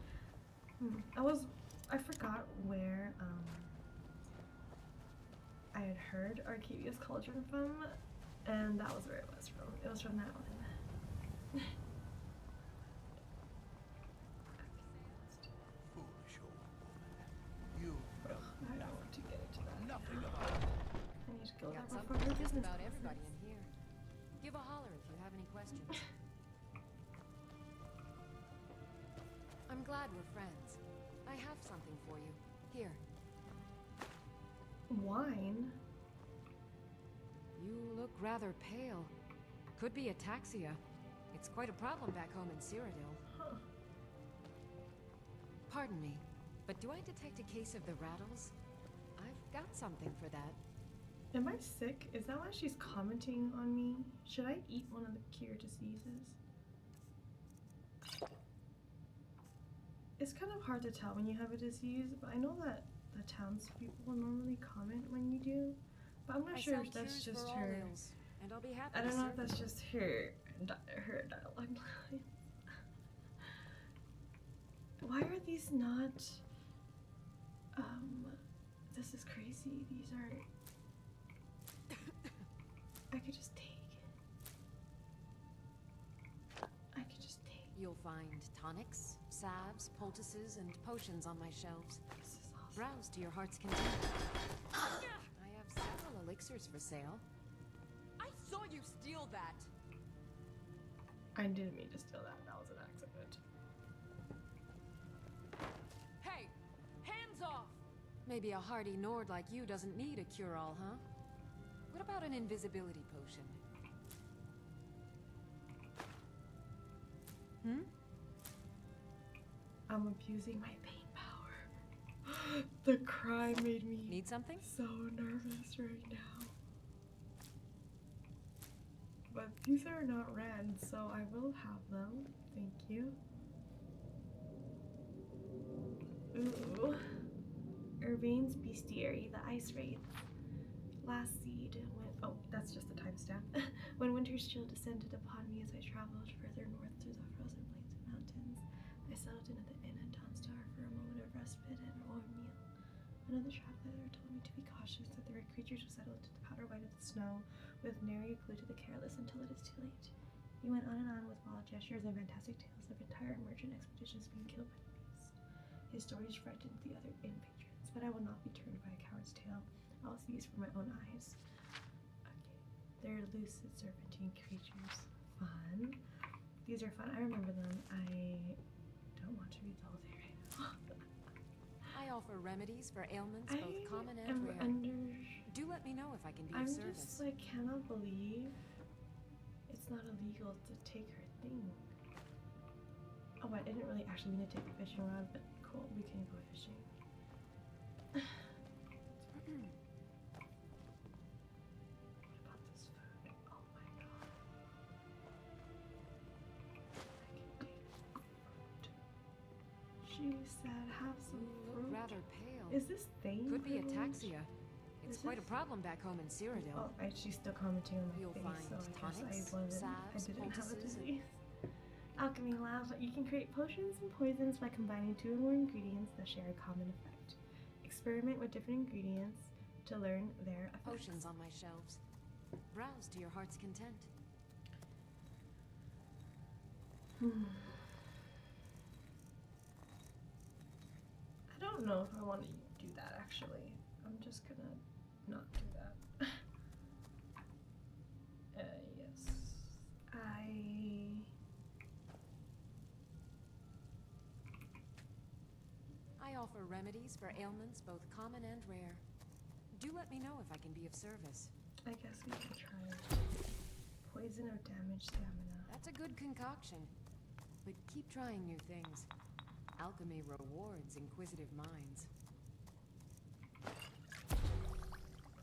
I forgot where I had heard Arcadia's Cauldron from, and that was where it was from. It was from that one. Foolish old woman. You know I don't want to get into that. nothing about it. I need to go Got there something before for her just business about closes. everybody in here. Give a holler if you have any questions. I'm glad we're friends. I have something for you. Here. Wine? You look rather pale. Could be ataxia. It's quite a problem back home in Cyrodiil. Huh. Pardon me, but do I detect a case of the rattles? I've got something for that. Am I sick? Is that why she's commenting on me? Should I eat one of the cure diseases? It's kind of hard to tell when you have a disease, but I know that the townspeople normally comment when you do. But I'm not I sure sell if that's cures just for all her. ills, and I'll be happy I don't to know serve if that's you. just her dialogue lines. Why are these not? This is crazy. These are. I could just take. I could just take. You'll find tonics, salves, poultices, and potions on my shelves. This is awesome. Browse to your heart's content. I have several elixirs for sale. I saw you steal that! I didn't mean to steal that. That was an accident. Hey! Hands off! Maybe a hardy Nord like you doesn't need a cure-all, huh? What about an invisibility potion? Hmm? I'm abusing my pain power. The cry made me Need something? so nervous right now. But these are not red, so I will have them. Thank you. Ooh. Urbane's Bestiary, the Ice Wraith. Last seed went. Oh, that's just the timestamp. When winter's chill descended upon me as I traveled further north through the frozen plains and mountains, I settled in at the inn at Dawnstar for a moment of respite and a warm meal. Another traveler told me to be cautious, that there are creatures who settle into the powder white of the snow, with nary a clue to the careless until it is too late. He went on and on with wild gestures and fantastic tales of entire merchant expeditions being killed by the beast. His stories frightened the other inn patrons, but I will not be turned by a coward's tale. I will see these for my own eyes. Okay. They're lucid serpentine creatures. Fun. These are fun. I remember them. I don't want to read the whole thing right now. I offer remedies for ailments both common and am rare. Do let me know if I can be of service. Just like cannot believe it's not illegal to take her thing. Oh, I didn't really actually mean to take a fishing rod, but cool, we can go fishing. What about this food? Oh my god. I can take fruit. She said have some fruit. Rather pale. Is this thing? Could be privilege? ataxia. It's Is quite a this- problem back home in Cyrodiil. Oh, she's still commenting on my You'll face, find so I guess tonics, I salves, didn't have a poultices, and- disease. Alchemy Lab. You can create potions and poisons by combining two or more ingredients that share a common effect. Experiment with different ingredients to learn their effects. Potions on my shelves. Browse to your heart's content. I don't know if I want to do that actually. I'm just gonna not do that. Yes. I offer remedies for ailments both common and rare. Do let me know if I can be of service. I guess we can try poison or damage stamina. That's a good concoction. But keep trying new things. Alchemy rewards inquisitive minds.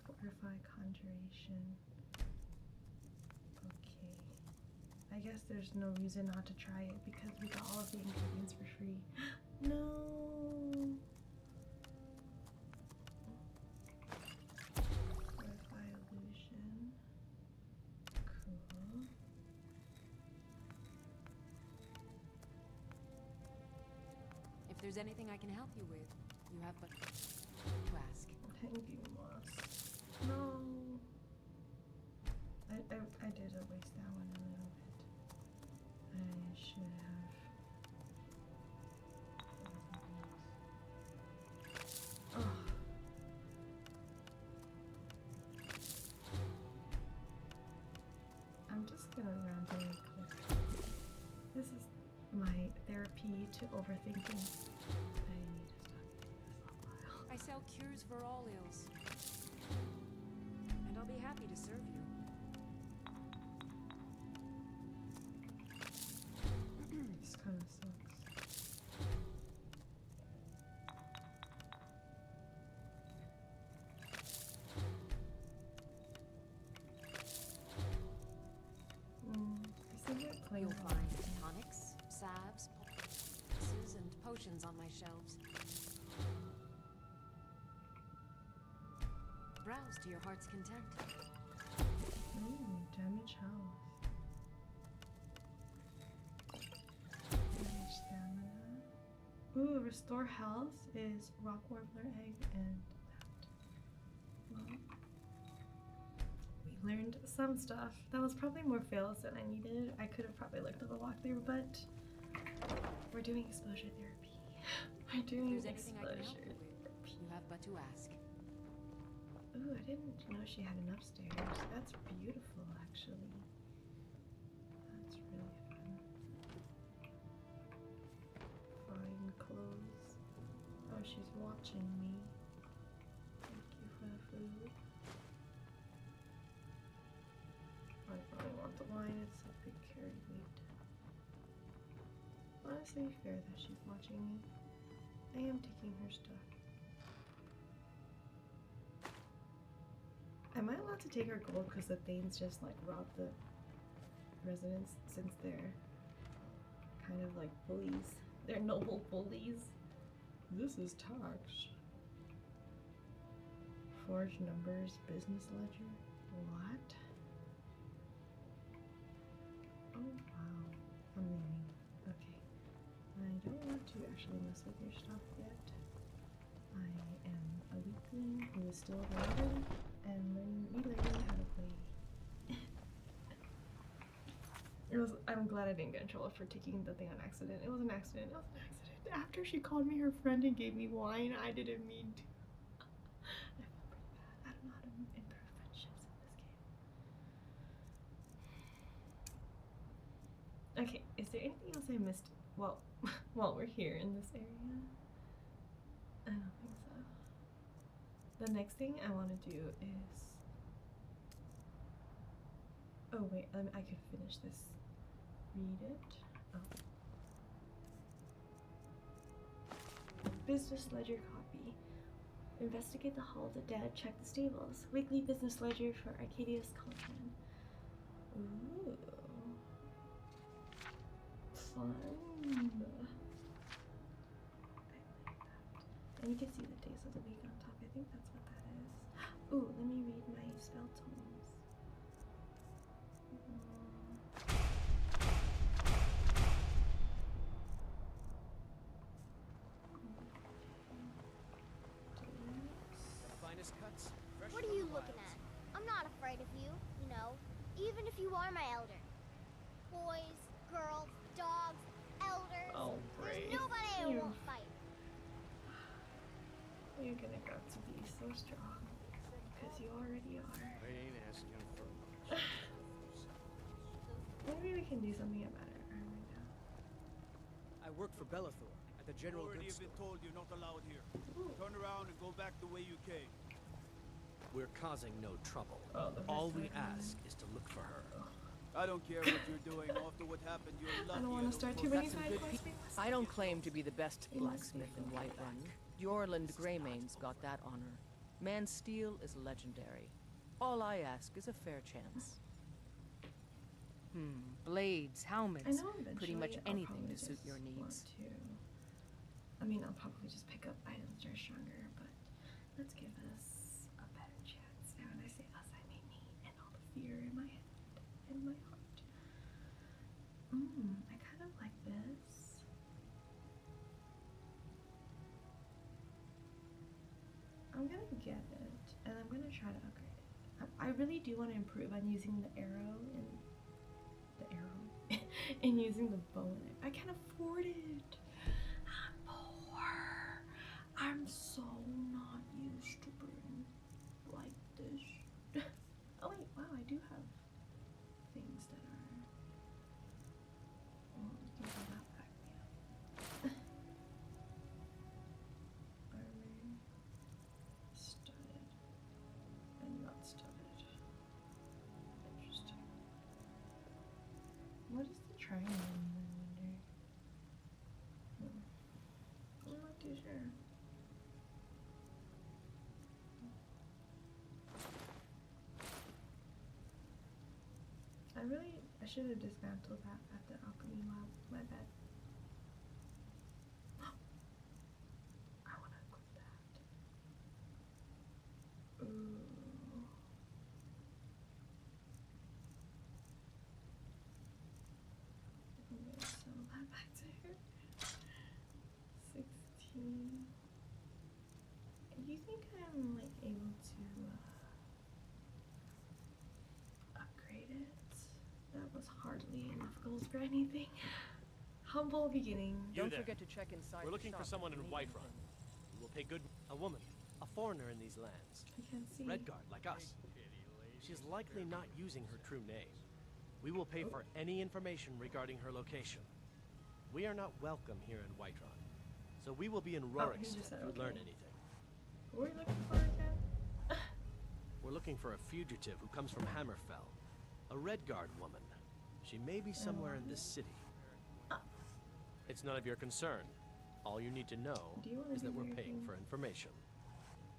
Fortify conjuration. Okay. I guess there's no reason not to try it because we got all of the ingredients for free. No. Fortify illusion. Cool. If there's anything I can help you with, you have but to ask. Hanging moss. No. I did waste that one a little bit. I should have. Oh. I'm just gonna run very quick. This is my therapy to overthinking. I need to stop doing this a while. I sell cures for all ills. And I'll be happy to serve you. This kind of sucks. You'll find tonics, salves, poultices, and potions on my shelves. Browse to your heart's content. Ooh, damage health. Damage stamina. Ooh, restore health is rock warbler egg and that. Well, we learned some stuff. That was probably more fails than I needed. I could have probably looked at the lock there, but we're doing exposure therapy. We're doing If there's anything I can help exposure you with, therapy. you have but to ask. Ooh, I didn't know she had an upstairs. That's beautiful, actually. That's really fun. Fine clothes. Oh, she's watching me. Thank you for the food. I probably want the wine. It's a big carry weight. Honestly, fair that she's watching me. I am taking her stuff. Am I allowed to take her gold because the Thanes just like rob the residents since they're kind of like bullies? They're noble bullies. This is tax. Forged numbers, business ledger. What? Oh wow. I'm leaving. Okay. I don't want to actually mess with your stuff yet. I am a weakling who is still learning and relearning how to play. I'm glad I didn't get in trouble for taking the thing on accident. It was an accident. It was an accident. After she called me her friend and gave me wine, I didn't mean to. I felt pretty bad. I don't know how to improve friendships in this game. Okay, is there anything else I missed? Well, while we're here in this area? I don't think so. The next thing I want to do is... Oh wait, I could finish this. Read it. Oh. Business ledger copy. Investigate the Hall of the Dead. Check the stables. Weekly business ledger for Arcadius Cauldron. Ooh. Fun. I like that. And you can see the days of the week on top. I think that's what that is. Ooh, let me read my spell tomes. The finest cuts. What are you looking at? I'm not afraid of you, you know, even if you are my elder. Boys, girls, dogs, elders. Oh, There's brave. nobody I You. won't fight. You're gonna grow to be so strong. Because you already are. I ain't asking for much. Maybe we can do something about it right now. I work for Bellathor at the General Already Goods have been Store. told you're not allowed here. Ooh. Turn around and go back the way you came. We're causing no trouble. Oh, the All first we time. ask is to look for her. I don't care what you're doing. After what happened, you're lucky. I don't want to start too don't many That's some side good quests. I don't claim to be the best You must be blacksmith in full Whiterun. Yorland Greymane's got that honor. Man's steel is legendary. All I ask is a fair chance. Blades, I helmets, know pretty much eventually I'll anything probably to suit just your want needs. to. I mean, I'll probably just pick up items that are stronger, but let's give us a better chance. And when I say us, I mean me and all the fear in my head and my heart. I kind of like this. I'm gonna get it, and I'm gonna try to upgrade it. I really do want to improve on using the arrow and and using the bow. I can't afford it. I'm poor. I'm so not used to being like this. Oh wait, wow, I do have things that are. You can not back me up. Armor, studded, and not studded. Interesting. What is the triangle mean, I wonder? I'm not too sure. I should have dismantled that at the alchemy lab, my bad. I want to equip that. Ooh. you think I'm like able to upgrade it? That was hardly enough gold for anything. Humble beginning. Don't forget to check inside. We're looking the for shop someone if in you need Whiterun. anything. We will pay good. A woman, a foreigner in these lands. I can't see. Redguard, like us. She's likely not using her true name. We will pay for any information regarding her location. We are not welcome here in Whiterun, so we will be in Rorikstead if you learn anything. What are we looking for again? We're looking for a fugitive who comes from Hammerfell. A Redguard woman. She may be somewhere in this city. It's none of your concern. All you need to know is that we're paying for information.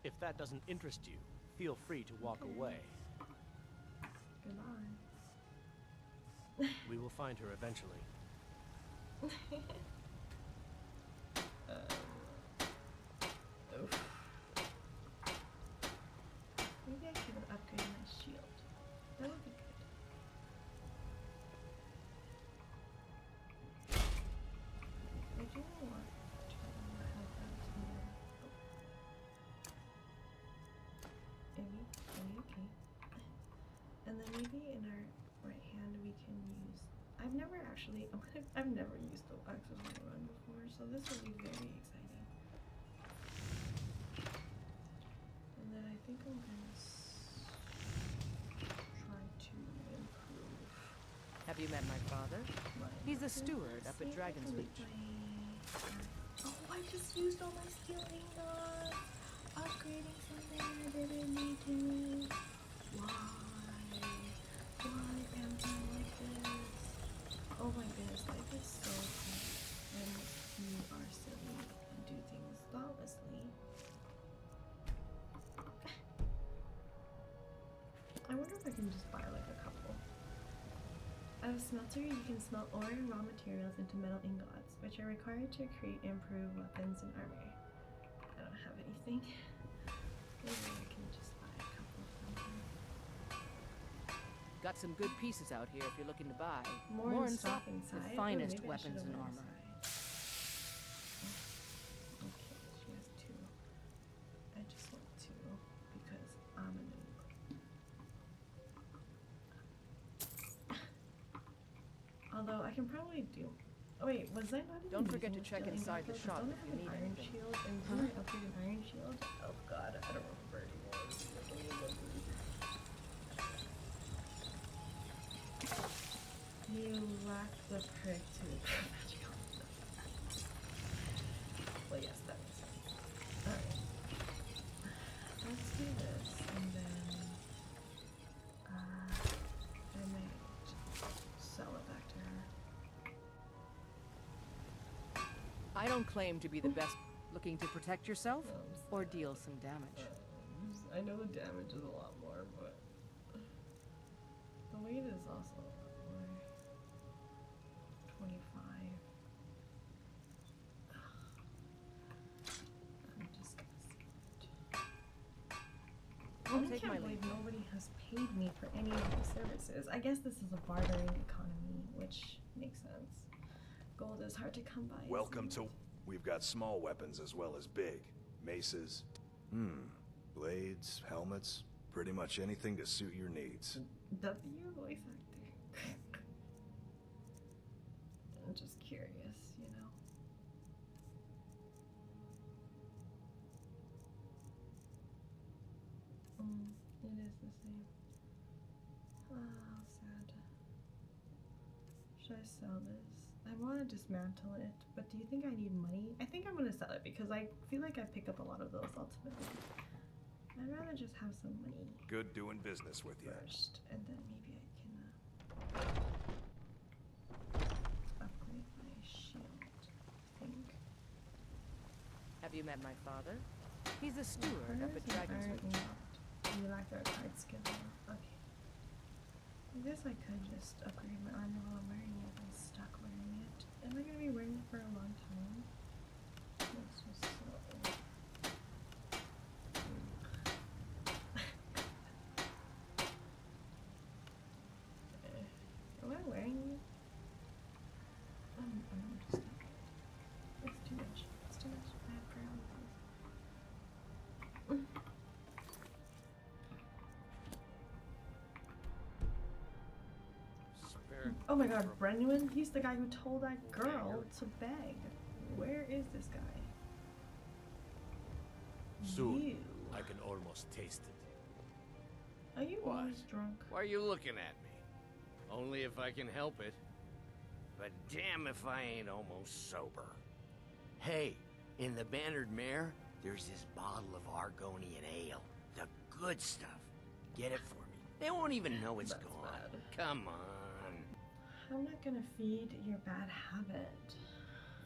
If that doesn't interest you, feel free to walk away. Goodbye. We will find her eventually. Oof. Maybe I could upgrade my shield. That would be good. I do want to have that here. Maybe, okay. And then maybe in our right hand we can use. I've never used the axe of whiterun before, so this will be very exciting. And then I think I'm gonna try to improve. Have you met my father? He's a steward up at Dragon's Reach. Oh, I just used all my skill ingots. Upgrading something I didn't need to. Why? Why am I like this? Oh my goodness, life is so fun when you are silly and do things thoughtlessly. I wonder if I can just buy like a couple. At a smelter, you can smelt ore and raw materials into metal ingots, which are required to create and improve weapons and armor. I don't have anything. Maybe I can just buy a couple from here. Got some good pieces out here if you're looking to buy. More in stock, stock inside? the Oh, finest maybe I weapons should've and went armor. Okay, she has two. I just want two because I'm a noob. Although I can probably do. Oh wait, was I not even Don't forget using to check steel inside ingot, the though? shop Don't if I you have need an iron anything. shield? And do I upgrade an iron shield? Oh god, I don't remember anymore. You lack the prick to magical. Well, yes, that makes sense. Alright. Let's do this, and then I might sell it back to her. I don't claim to be the best. Looking to protect yourself or deal some damage? I know the damage is a lot more, but the weight is also a lot more. 25. I'm just gonna see it. I'll I take can't my believe leave. nobody has paid me for any of my services. I guess this is a bartering economy, which makes sense. Gold is hard to come by. Welcome to... We've got small weapons as well as big. Maces. Blades, helmets, pretty much anything to suit your needs. W voice actor. I'm just curious, you know. It is the same. Oh, sad. Should I sell this? I want to dismantle it, but do you think I need money? I think I'm going to sell it because I feel like I pick up a lot of those ultimately. I'd rather just have some money Good doing business with you. first, and then maybe I can upgrade my shield, I think. Have you met my father? He's a steward up at Dragon's Reach. You lack the required skill. Okay. I guess I could just upgrade my armor while I'm wearing it. I'm stuck wearing it. Am I gonna be wearing it for a long time? Let's just am I wearing it? I'm just. It's too much. It's too much. I have Oh my god, Brennan? He's the guy who told that girl to beg. Where is this guy? Soon, You. I can almost taste it. Are you What? always drunk? Why are you looking at me? Only if I can help it. But damn if I ain't almost sober. Hey, in the Bannered Mare, there's this bottle of Argonian ale. The good stuff. Get it for me. They won't even know it's gone. Come on. I'm not gonna feed your bad habit.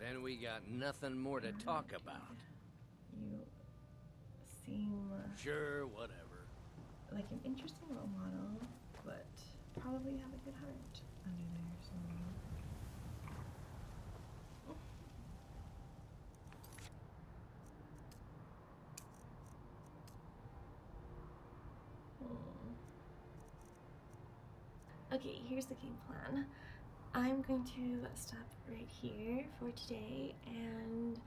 Then we got nothing more to talk about. You seem Sure, whatever. like an interesting role model, but probably have a good heart under there somewhere. Okay, here's the game plan. I'm going to stop right here for today, and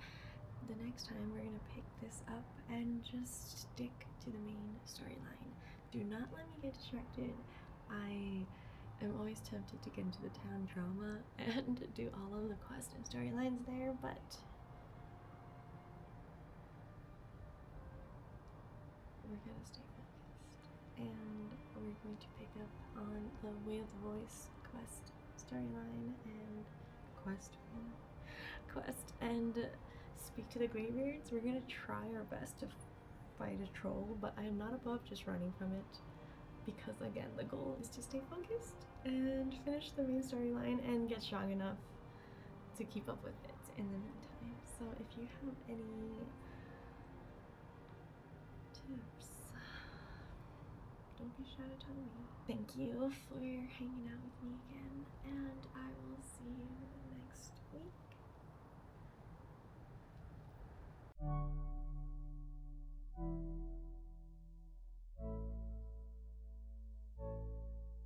the next time we're gonna pick this up and just stick to the main storyline. Do not let me get distracted. I am always tempted to get into the town drama and do all of the quest and storylines there, but we're gonna stay focused, and we're going to pick up on the Way of the Voice quest storyline and quest and speak to the Greybeards. We're gonna try our best to fight a troll, but I am not above just running from it, because again, the goal is to stay focused and finish the main storyline and get strong enough to keep up with it in the meantime. So if you have any tips, don't be shy to tell me. Thank you for hanging out with me again, and I will see you